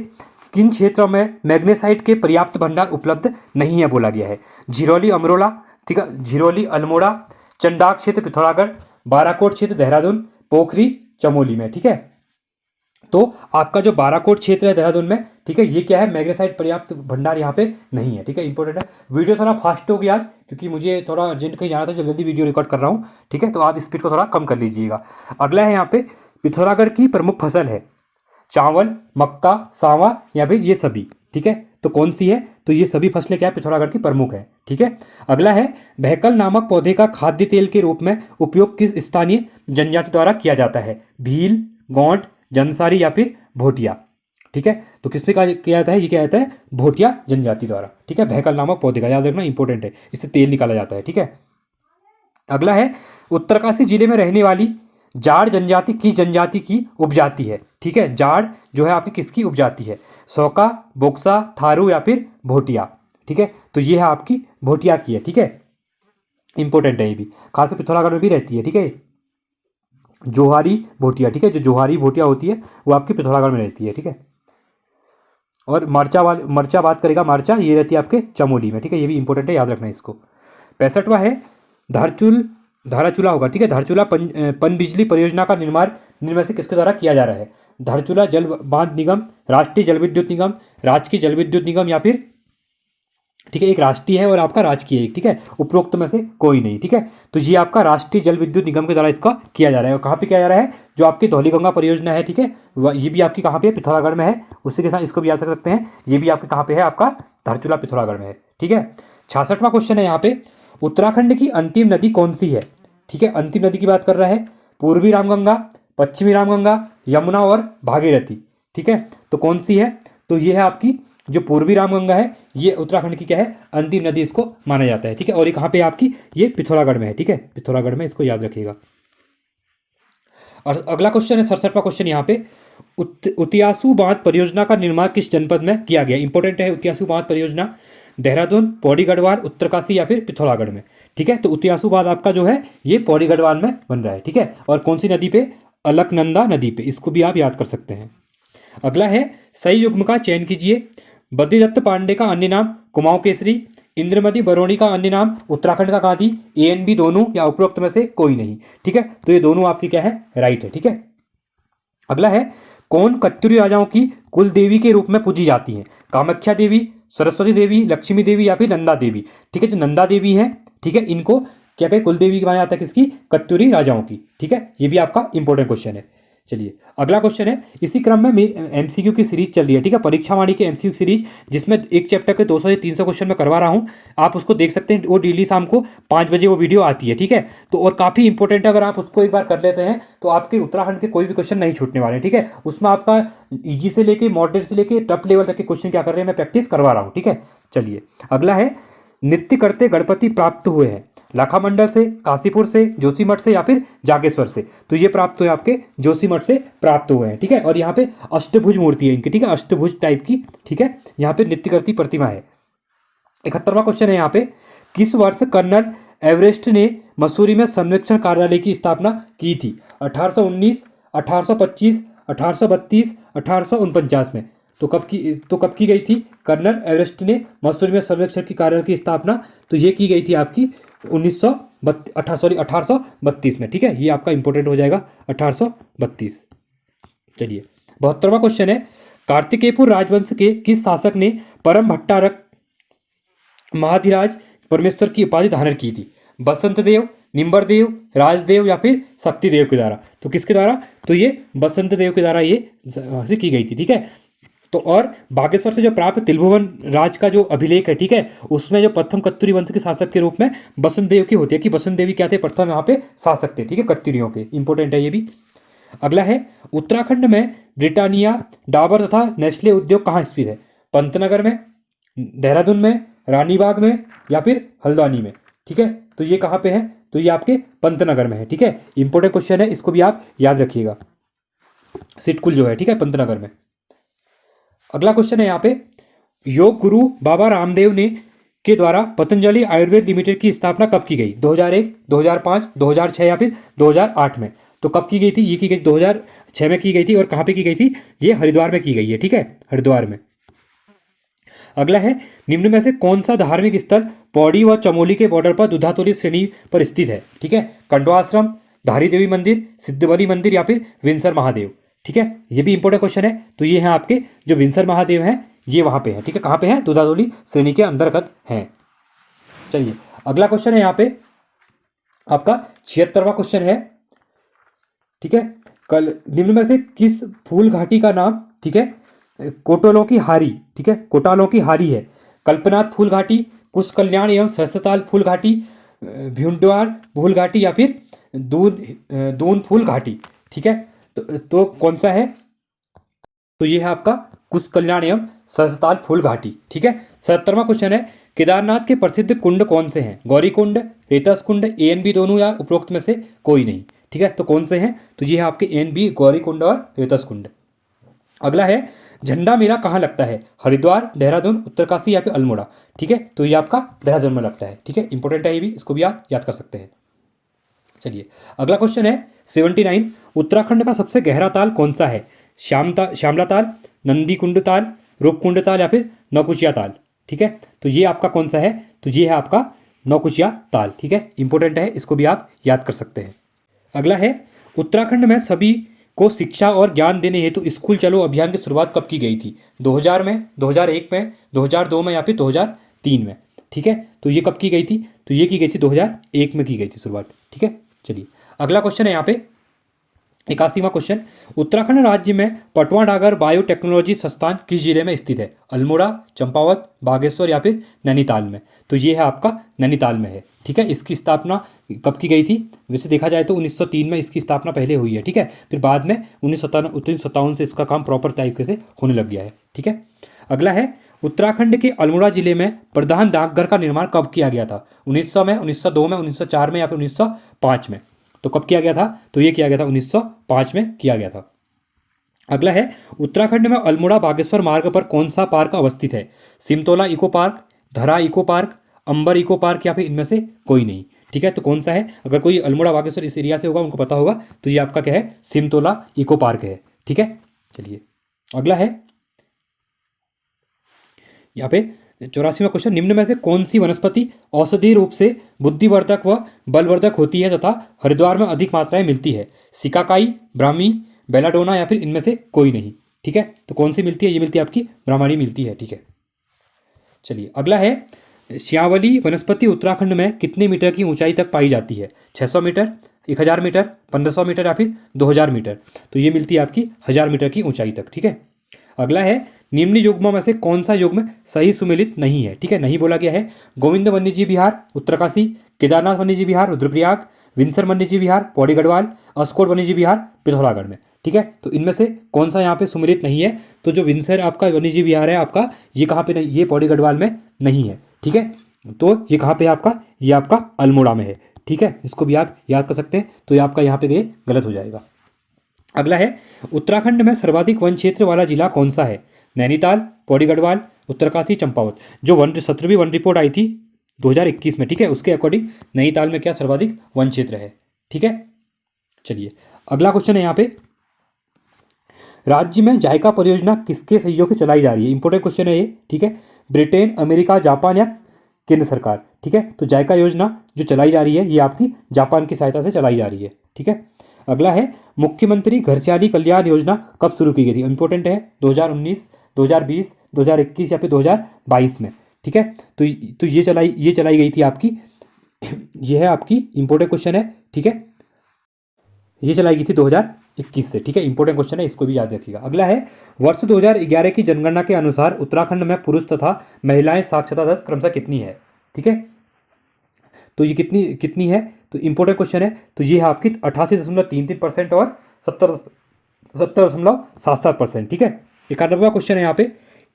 किन क्षेत्रों में मैग्नेसाइट के पर्याप्त भंडार उपलब्ध नहीं है बोला गया है। झिरोली अमरोला, ठीक है, झिरोली अल्मोड़ा, चंडाक क्षेत्र पिथौरागढ़, बाराकोट क्षेत्र देहरादून, पोखरी चमोली में, ठीक है। तो आपका जो बाराकोट क्षेत्र है देहरादून में, ठीक है, ये क्या है, मैग्नेसाइट पर्याप्त भंडार यहाँ पे नहीं है, ठीक है। इंपॉर्टेंट है। वीडियो थोड़ा फास्ट हो गया आज, क्योंकि मुझे थोड़ा अर्जेंट कहीं जाना था, जल्दी वीडियो रिकॉर्ड कर रहा हूँ, ठीक है। तो आप स्पीड को थोड़ा कम कर लीजिएगा। अगला है यहाँ पे, पिथौरागढ़ की प्रमुख फसल है चावल, मक्का, सांवा या फिर ये सभी, ठीक है। तो कौन सी है, तो ये सभी फसलें क्या है, पिथौरागढ़ की प्रमुख है, ठीक है। अगला है, बहकल नामक पौधे का खाद्य तेल के रूप में उपयोग किस स्थानीय जनजाति द्वारा किया जाता है। भील, गोंड, जंसारी या फिर भोटिया, ठीक है। तो किससे किया जाता है, ये क्या जाता है, भोटिया जनजाति द्वारा, ठीक है। बहकल नामक पौधे का, याद रखना इंपॉर्टेंट है, इससे तेल निकाला जाता है, ठीक है। अगला है, उत्तरकाशी जिले में रहने वाली जाड़ जनजाति किस जनजाति की उपजाति है, ठीक है। जाड़ जो है आपकी किसकी उपजाति है, सौका, बोक्सा, थारू या फिर भोटिया, ठीक है। तो ये है आपकी भोटिया की है, ठीक है। इंपॉर्टेंट है ये भी, खासकर पिथौरागढ़ में भी रहती है, ठीक है। जोहारी भोटिया, ठीक है, जो जोहारी भोटिया होती है वो आपकी पिथौरागढ़ में रहती है, ठीक है। और मर्चा बात करेगा, मर्चा ये रहती है आपके चमोली में, ठीक है। ये भी इंपॉर्टेंट है, याद रखना इसको। 65वां है, धाराचूला होगा, ठीक है। धारचूला पनबिजली परियोजना का निर्माण निम्न में से किसके द्वारा किया जा रहा है। धारचूला जल बांध निगम, राष्ट्रीय जल विद्युत निगम, राजकीय जल विद्युत निगम या फिर, ठीक है, एक राष्ट्रीय है और आपका राजकीय एक, ठीक है, उपरोक्त में से कोई नहीं, ठीक है। तो ये आपका राष्ट्रीय जल विद्युत निगम के द्वारा इसका किया जा रहा है। और कहाँ पे किया जा रहा है, जो आपकी धौलीगंगा परियोजना है, ठीक है, ये भी आपकी कहाँ पे है, पिथौरागढ़ में है। उसी के साथ इसको भी याद रख सकते हैं, ये भी आपके कहाँ पे है, आपका धारचूला पिथौरागढ़ में है, ठीक है। 66वां क्वेश्चन है यहाँ पे, उत्तराखंड की अंतिम नदी कौन सी है, ठीक है। अंतिम नदी की बात कर रहा है, पूर्वी रामगंगा, पश्चिमी रामगंगा, यमुना और भागीरथी, ठीक है। तो कौन सी है, तो ये है आपकी जो पूर्वी रामगंगा है, ये उत्तराखंड की क्या है, अंतिम नदी इसको माना जाता है, ठीक है। और ये कहाँ पे आपकी, ये पिथौरागढ़ में है, ठीक है, पिथौरागढ़ में, इसको याद रखिएगा। और अगला क्वेश्चन है 67वां क्वेश्चन यहाँ पे, उतियासू बांध परियोजना का निर्माण किस जनपद में किया गया। इंपॉर्टेंट है, उतियासू बांध परियोजना देहरादून, पौड़ी गढ़वाल, उत्तरकाशी या फिर पिथौरागढ़ में, ठीक है। तो उतियासू बांध आपका जो है ये पौड़ी गढ़वाल में बन रहा है, ठीक है। और कौन सी नदी पे, अलकनंदा नदी पे, इसको भी आप याद कर सकते हैं। अगला है, सही युग्म का चयन कीजिए। बद्रीदत्त पांडे का अन्य नाम कुमाऊं केसरी, इंद्रमती बरौनी का अन्य नाम उत्तराखंड का गांधी, ANB दोनों या उपरोक्त में से कोई नहीं, ठीक है। तो ये दोनों आपकी क्या है, राइट है, ठीक है। अगला है, कौन कत्यूरी राजाओं की कुल देवी के रूप में पूजी जाती हैं। कामाख्या देवी, सरस्वती देवी, लक्ष्मी देवी या फिर नंदा देवी, ठीक है। जो नंदा देवी है, ठीक है, इनको क्या कहें, कुल देवी माना जाता है किसकी, कत्यूरी राजाओं की, ठीक है। ये भी आपका इंपॉर्टेंट क्वेश्चन है। चलिए अगला क्वेश्चन है, इसी क्रम में MCQ की सीरीज चल रही है, ठीक है, परीक्षा वाणी की MCQ सीरीज, जिसमें एक चैप्टर के 200 से 300 क्वेश्चन मैं करवा रहा हूँ। आप उसको देख सकते हैं, वो डेली शाम को 5 बजे वो वीडियो आती है, ठीक है। तो और काफ़ी इंपॉर्टेंट है, अगर आप उसको एक बार कर लेते हैं तो आपके उत्तराखंड के कोई भी क्वेश्चन नहीं छूटने वाले, ठीक है। उसमें आपका ईजी से लेके मॉडरेट से लेके टफ लेवल तक के क्वेश्चन क्या कर रहे हैं, मैं प्रैक्टिस करवा रहा हूँ, ठीक है। चलिए अगला है, नृत्य करते गणपति प्राप्त हुए हैं लाखामंडल से, काशीपुर से, जोशीमठ से या फिर जागेश्वर से। तो ये प्राप्त हुए आपके जोशीमठ से प्राप्त हुए हैं, ठीक है। और यहाँ पे अष्टभुज मूर्ति है इनकी, ठीक है, अष्टभुज टाइप की, ठीक है। यहाँ पे नृत्य करती प्रतिमा है। 71वां क्वेश्चन है यहाँ पे, किस वर्ष कर्नल एवरेस्ट ने मसूरी में सर्वेक्षण कार्यालय की स्थापना की थी? 1819, 1825, 1832, 1849 में। तो कब की गई थी कर्नल एवरेस्ट ने मसूरी में सर्वेक्षण की कार्यालय की स्थापना? तो ये की गई थी आपकी 1832 में। ठीक है, ये आपका इंपॉर्टेंट हो जाएगा 1832। चलिए 72वां क्वेश्चन है, कार्तिकेयपुर राजवंश के किस शासक ने परम भट्टारक महाधिराज परमेश्वर की उपाधि धारण की थी? बसंत देव, निम्बरदेव, राजदेव या फिर शक्तिदेव के द्वारा? तो किसके द्वारा? तो ये बसंत देव के द्वारा ये से की गई थी। ठीक है, तो और बागेश्वर से जो प्राप्त त्रिभुवन राज का जो अभिलेख है, ठीक है, उसमें जो प्रथम कत्यूरी वंश के शासक के रूप में बसंत देव की होती है कि बसंत देवी क्या थे, प्रथम यहाँ पे शासक थे। ठीक है, कत्यूरियों के, इंपॉर्टेंट है ये भी। अगला है, उत्तराखंड में ब्रिटानिया, डाबर तथा नेस्ले उद्योग कहाँ स्थित है? पंतनगर में, देहरादून में, रानीबाग में या फिर हल्द्वानी में? ठीक है, तो ये कहाँ पे है? तो ये आपके पंतनगर में है। ठीक है, इंपॉर्टेंट क्वेश्चन है, इसको भी आप याद रखिएगा। सिटकुल जो है, ठीक है, पंतनगर में। अगला क्वेश्चन है यहाँ पे, योग गुरु बाबा रामदेव ने के द्वारा पतंजलि आयुर्वेद लिमिटेड की स्थापना कब की गई? 2001, 2005, 2006 या फिर 2008 में? तो कब की गई थी? ये की गई 2006 में की गई थी। और कहाँ पे की गई थी? ये हरिद्वार में की गई है। ठीक है, हरिद्वार में। अगला है, निम्न में से कौन सा धार्मिक स्थल पौड़ी व चमोली के बॉर्डर पर दुधातोली श्रेणी पर स्थित है? ठीक है, कंडवा आश्रम, धारी देवी मंदिर, सिद्धबली मंदिर या फिर विंसर महादेव? ठीक है, ये भी इंपॉर्टेंट क्वेश्चन है। तो ये हैं आपके जो विंसर महादेव हैं, ये वहाँ पे हैं। ठीक है, कहाँ पे हैं? दुधातोली श्रेणी के अंतर्गत हैं। चलिए अगला क्वेश्चन है यहाँ पे आपका 76वां क्वेश्चन है। ठीक है, कल निम्न में से किस फूल घाटी का नाम, ठीक है, कोटलों की हारी, ठीक है, कोटालों की हारी है? कल्पनाथ फूल घाटी, कुश कल्याण एवं सहस्त्रताल फूल घाटी, भ्यूंडवार फूल घाटी या फिर दून फूल घाटी? ठीक है, तो कौन सा है? तो ये है आपका कुश कल्याण एवं सहस्त्रताल फूल घाटी। ठीक है, 77वां क्वेश्चन है, केदारनाथ के प्रसिद्ध कुंड कौन से हैं? गौरी कुंड, रेतस कुंड, ए एन बी दोनों या उपरोक्त में से कोई नहीं? ठीक है, तो कौन से हैं? तो ये है आपके एन बी, गौरी कुंड और रेतस कुंड। अगला है, झंडा मेला कहाँ लगता है? हरिद्वार, देहरादून, उत्तरकाशी या फिर अल्मोड़ा? ठीक है, तो ये आपका देहरादून में लगता है। ठीक है, इंपॉर्टेंट है ये भी, इसको भी आप याद कर सकते हैं। चलिए अगला क्वेश्चन है 79, उत्तराखंड का सबसे गहरा ताल कौन सा है? श्यामला ताल, नंदी कुंड ताल, रूपकुंड ताल या फिर नौकुचिया ताल? ठीक है, तो ये आपका कौन सा है? तो ये है आपका नौकुचिया ताल। ठीक है, इंपॉर्टेंट है, इसको भी आप याद कर सकते हैं। अगला है, उत्तराखंड में सभी को शिक्षा और ज्ञान देने हेतु स्कूल चलो अभियान की शुरुआत कब की गई थी? 2000 में, 2001 में, 2002 में या फिर 2003 में? ठीक है, तो ये कब की गई थी? तो ये की गई थी 2001 में की गई थी शुरुआत। ठीक है, चलिए अगला क्वेश्चन है यहाँ पे 81वां क्वेश्चन, उत्तराखंड राज्य में पटवा डागर बायोटेक्नोलॉजी संस्थान किस जिले में स्थित है? अल्मोड़ा, चंपावत, बागेश्वर या फिर नैनीताल में? तो ये है आपका नैनीताल में है। ठीक है, इसकी स्थापना कब की गई थी? वैसे देखा जाए तो 1903 में इसकी स्थापना पहले हुई है। ठीक है, फिर बाद में 1957 से इसका काम प्रॉपर तरीके से होने लग गया है। ठीक है, अगला है, उत्तराखंड के अल्मोड़ा जिले में प्रधान डाकघर का निर्माण कब किया गया था? 1900 में, 1902 में, 1904 में या फिर 1905 में? तो कब किया गया था? तो ये किया गया था 1905 में किया गया था। अगला है, उत्तराखंड में अल्मोड़ा बागेश्वर मार्ग पर कौन सा पार्क अवस्थित है? सिमतोला इको पार्क, धरा इको पार्क, अंबर इको पार्क या फिर इनमें से कोई नहीं? ठीक है, तो कौन सा है? अगर कोई अल्मोड़ा बागेश्वर इस एरिया से होगा, उनको पता होगा, तो ये आपका क्या है? सिमतोला इको पार्क है। ठीक है, चलिए अगला है यहाँ पे 84वां क्वेश्चन, निम्न में से कौन सी वनस्पति औषधीय रूप से बुद्धिवर्धक व बलवर्धक होती है तथा हरिद्वार में अधिक मात्रा में मिलती है? सिकाकाई, ब्राह्मी, बेलाडोना या फिर इनमें से कोई नहीं? ठीक है, तो कौन सी मिलती है? ये मिलती है आपकी ब्राह्मणी मिलती है। ठीक है, चलिए अगला है, श्यावली वनस्पति उत्तराखंड में कितने मीटर की ऊंचाई तक पाई जाती है? 600 मीटर, 1000 मीटर, 1500 मीटर या फिर 2000 मीटर? तो ये मिलती है आपकी 1000 मीटर की ऊंचाई तक। ठीक है, अगला है, निम्न युग्मों में से कौन सा युग्म सही सुमेलित नहीं है? ठीक है, नहीं बोला गया है। गोविंद वन्यजीव विहार उत्तरकाशी, केदारनाथ वन्यजीव विहार रुद्रप्रयाग, विंसर वन्यजीव विहार पौड़ी गढ़वाल, अस्कोट वन्यजीव विहार पिथौरागढ़ में? ठीक है, तो इनमें से कौन सा यहाँ पे सुमेलित नहीं है? तो जो विंसर आपका वन्यजीव विहार है आपका, ये कहाँ पे नहीं? ये पौड़ी गढ़वाल में नहीं है। ठीक है, तो ये कहाँ पे है आपका? ये आपका अल्मोड़ा में है। ठीक है, इसको भी आप याद कर सकते हैं। तो ये आपका यहाँ पे ये गलत हो जाएगा। अगला है, उत्तराखंड में सर्वाधिक वन क्षेत्र वाला जिला कौन सा है? नैनीताल, पौड़ी गढ़वाल, उत्तरकाशी, चंपावत? जो 17वीं वन रिपोर्ट आई थी 2021 में, ठीक है। उसके अकॉर्डिंग नैनीताल में क्या सर्वाधिक वन क्षेत्र है, ठीक है। चलिए अगला क्वेश्चन है यहाँ पे, राज्य में जायका परियोजना किसके सहयोग से चलाई जा रही है? इंपॉर्टेंट क्वेश्चन है ये, ठीक है। ब्रिटेन, अमेरिका, जापान या केंद्र सरकार, ठीक है। तो जायका योजना जो चलाई जा रही है ये आपकी जापान की सहायता से चलाई जा रही है, ठीक है। अगला है, मुख्यमंत्री घरसियाली कल्याण योजना कब शुरू की गई थी? इंपॉर्टेंट है, 2019, 2020, 2021 या फिर 2022 में, ठीक है। तो ये चलाई गई थी आपकी ये है आपकी इंपॉर्टेंट क्वेश्चन है, ठीक है। ये चलाई गई थी 2021 से, ठीक है। इंपॉर्टेंट क्वेश्चन है, इसको भी याद रखिएगा। अगला है, वर्ष 2011 की जनगणना के अनुसार उत्तराखंड में पुरुष तथा महिलाएं साक्षरता दर क्रमशः कितनी है, ठीक है। तो ये कितनी कितनी है? तो इंपॉर्टेंट क्वेश्चन है। तो ये है आपकी 88.33% और 70.77%, ठीक है। 91वां क्वेश्चन है यहाँ पे,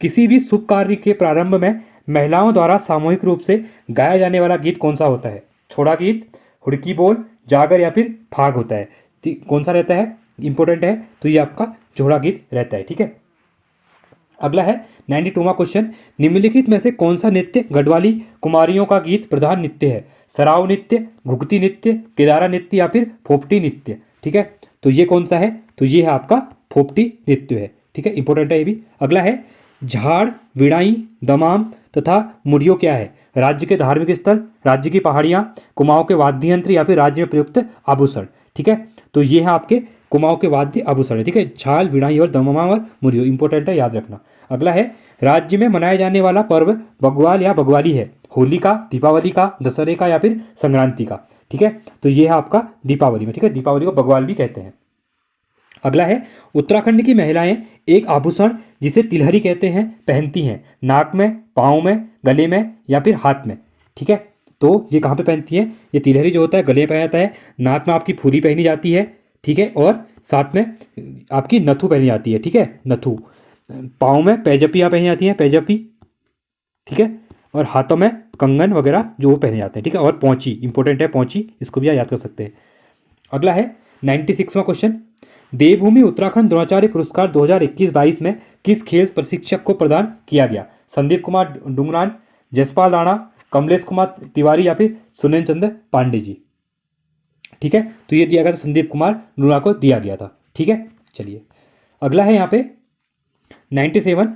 किसी भी शुभ कार्य के प्रारंभ में महिलाओं द्वारा सामूहिक रूप से गाया जाने वाला गीत कौन सा होता है? छोड़ा गीत, हुड़की बोल, जागर या फिर फाग होता है? कौन सा रहता है? इंपॉर्टेंट है, तो ये आपका जोड़ा गीत रहता है, ठीक है। अगला है 92वां क्वेश्चन, निम्नलिखित में से कौन सा नृत्य गढ़वाली कुमारियों का गीत प्रधान नृत्य है? सराव नृत्य, घुघती नृत्य, केदारा नृत्य या फिर फोपटी नृत्य, ठीक है। तो ये कौन सा है? तो ये है आपका फोपटी नृत्य है, ठीक है। इंपॉर्टेंट है ये भी। अगला है, झाड़, विड़ाई, दमाम तथा मुड़ियो क्या है? राज्य के धार्मिक स्थल, राज्य की पहाड़ियाँ, कुमाऊं के वाद्य यंत्र या फिर राज्य में प्रयुक्त आभूषण, ठीक है। तो ये है आपके कुमाऊं के वाद्य आभूषण है, ठीक है। झाल, विड़ाई और दमाम और मुड़ियो इंपॉर्टेंट है, याद रखना। अगला है, राज्य में मनाया जाने वाला पर्व बग्वाल या बग्वाली है? होली का, दीपावली का, दशहरे का या फिर संक्रांति का, ठीक है। तो ये है आपका दीपावली में, ठीक है। दीपावली को बग्वाल भी कहते हैं। अगला है, उत्तराखंड की महिलाएं एक आभूषण जिसे तिलहरी कहते हैं पहनती हैं, नाक में, पाँव में, गले में या फिर हाथ में, ठीक है। तो ये कहाँ पे पहनती हैं? ये तिलहरी जो होता है गले में पहना जाता है, नाक में आपकी फूली पहनी जाती है, ठीक है, और साथ में आपकी नथु पहनी जाती है, ठीक है, नथु। पाँव में पैजपियाँ पहनी जाती हैं, पैजपी, ठीक है, और हाथों में कंगन वगैरह जो वो पहने जाते हैं, ठीक है। और पौंची इंपॉर्टेंट है, पौंची, इसको भी आप याद कर सकते हैं। अगला है 96वां क्वेश्चन, देवभूमि उत्तराखंड द्रोणाचार्य पुरस्कार 2021-22 में किस खेल प्रशिक्षक को प्रदान किया गया? संदीप कुमार डुंगरान, जसपाल राणा, कमलेश कुमार तिवारी या फिर सुनील चंद्र पांडे जी, ठीक है। तो ये दिया गया था, संदीप कुमार डुंगरा को दिया गया था, ठीक है। चलिए अगला है यहाँ पे 97,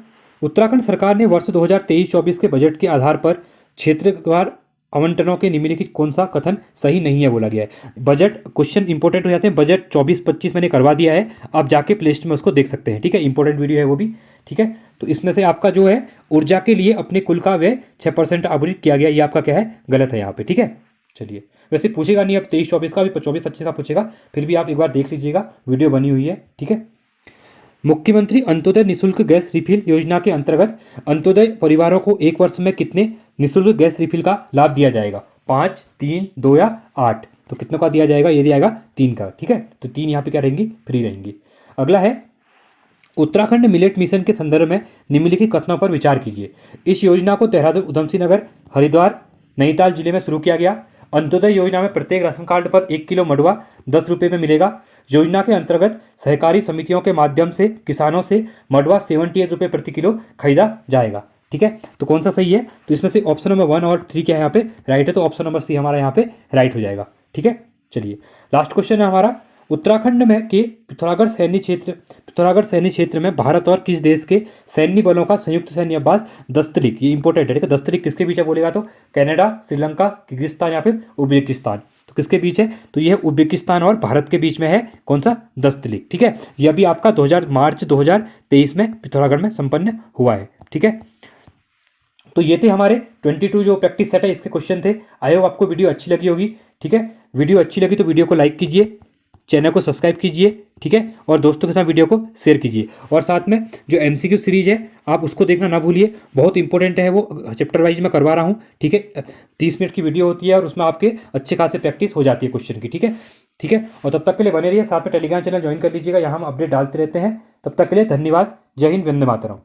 उत्तराखंड सरकार ने वर्ष 2023-24 के बजट के आधार पर क्षेत्रवार आवंटनों के निम्नलिखित कौन सा कथन सही नहीं है बोला गया है? बजट क्वेश्चन इंपॉर्टेंट हो जाते हैं। बजट 24-25 मैंने करवा दिया है, आप जाके प्ले लिस्ट में उसको देख सकते हैं, ठीक है। इंपॉर्टेंट वीडियो है वो भी, ठीक है। तो इसमें से आपका जो है ऊर्जा के लिए अपने कुल का व्यय 6% आवंटित किया गया, ये आपका क्या है? गलत है यहाँ पे, ठीक है। चलिए वैसे पूछेगा नहीं अब 23-24 का, भी 24-25 का पूछेगा, फिर भी आप एक बार देख लीजिएगा, वीडियो बनी हुई है, ठीक है। मुख्यमंत्री अंत्योदय निःशुल्क गैस रिफिल योजना के अंतर्गत अंत्योदय परिवारों को एक वर्ष में कितने निःशुल्क गैस रिफिल का लाभ दिया जाएगा? 5, 3, 2 या 8? तो कितनों का दिया जाएगा? ये दिया जाएगा 3 का, ठीक है। तो 3 यहाँ पे क्या रहेंगी? फ्री रहेंगी। अगला है, उत्तराखंड मिलेट मिशन के संदर्भ में निम्नलिखित कथनों पर विचार कीजिए। इस योजना को देहरादून, उधमसिंह नगर, हरिद्वार, नैनीताल जिले में शुरू किया गया। अंत्योदय योजना में प्रत्येक राशन कार्ड पर 1 किलो मडुआ 10 रुपये में मिलेगा। योजना के अंतर्गत सहकारी समितियों के माध्यम से किसानों से मडुआ 78 रुपये प्रति किलो खरीदा जाएगा, ठीक है। तो कौन सा सही है? तो इसमें से ऑप्शन नंबर 1 और 3 क्या है यहाँ पे? राइट है, तो ऑप्शन नंबर सी हमारा यहाँ पे राइट हो जाएगा, ठीक है। चलिए लास्ट क्वेश्चन है हमारा, उत्तराखंड में के पिथौरागढ़ सैन्य क्षेत्र में भारत और किस देश के सैन्य बलों का संयुक्त सैन्य अभ्यास दस्तरिक? ये इंपॉर्टेंट है, ठीक है। दस्तरिक किसके बीच है बोलेगा तो कनाडा, श्रीलंका, किर्गिस्तान या फिर उज्बेकिस्तान। तो किसके बीच है? तो ये उज्बेकिस्तान और भारत के बीच में है, कौन सा? दस्तरिक, ठीक है। ये अभी आपका मार्च 2023 में पिथौरागढ़ में संपन्न हुआ है, ठीक है। तो ये थे हमारे 22 जो प्रैक्टिस सेट है, इसके क्वेश्चन थे। आई होप आपको वीडियो अच्छी लगी होगी, ठीक है। वीडियो अच्छी लगी तो वीडियो को लाइक कीजिए, चैनल को सब्सक्राइब कीजिए, ठीक है, और दोस्तों के साथ वीडियो को शेयर कीजिए। और साथ में जो MCQ सीरीज है आप उसको देखना ना भूलिए, बहुत इंपॉर्टेंट है, वो चैप्टर वाइज मैं करवा रहा हूँ, ठीक है। 30 मिनट की वीडियो होती है और उसमें आपके अच्छे खासे प्रैक्टिस हो जाती है क्वेश्चन की, ठीक है, ठीक है। और तब तक के लिए बने रहिए, साथ में टेलीग्राम चैनल ज्वाइन कर लीजिएगा, यहाँ हम अपडेट डालते रहते हैं। तब तक के लिए धन्यवाद। जय हिंद, वंदे मातरम।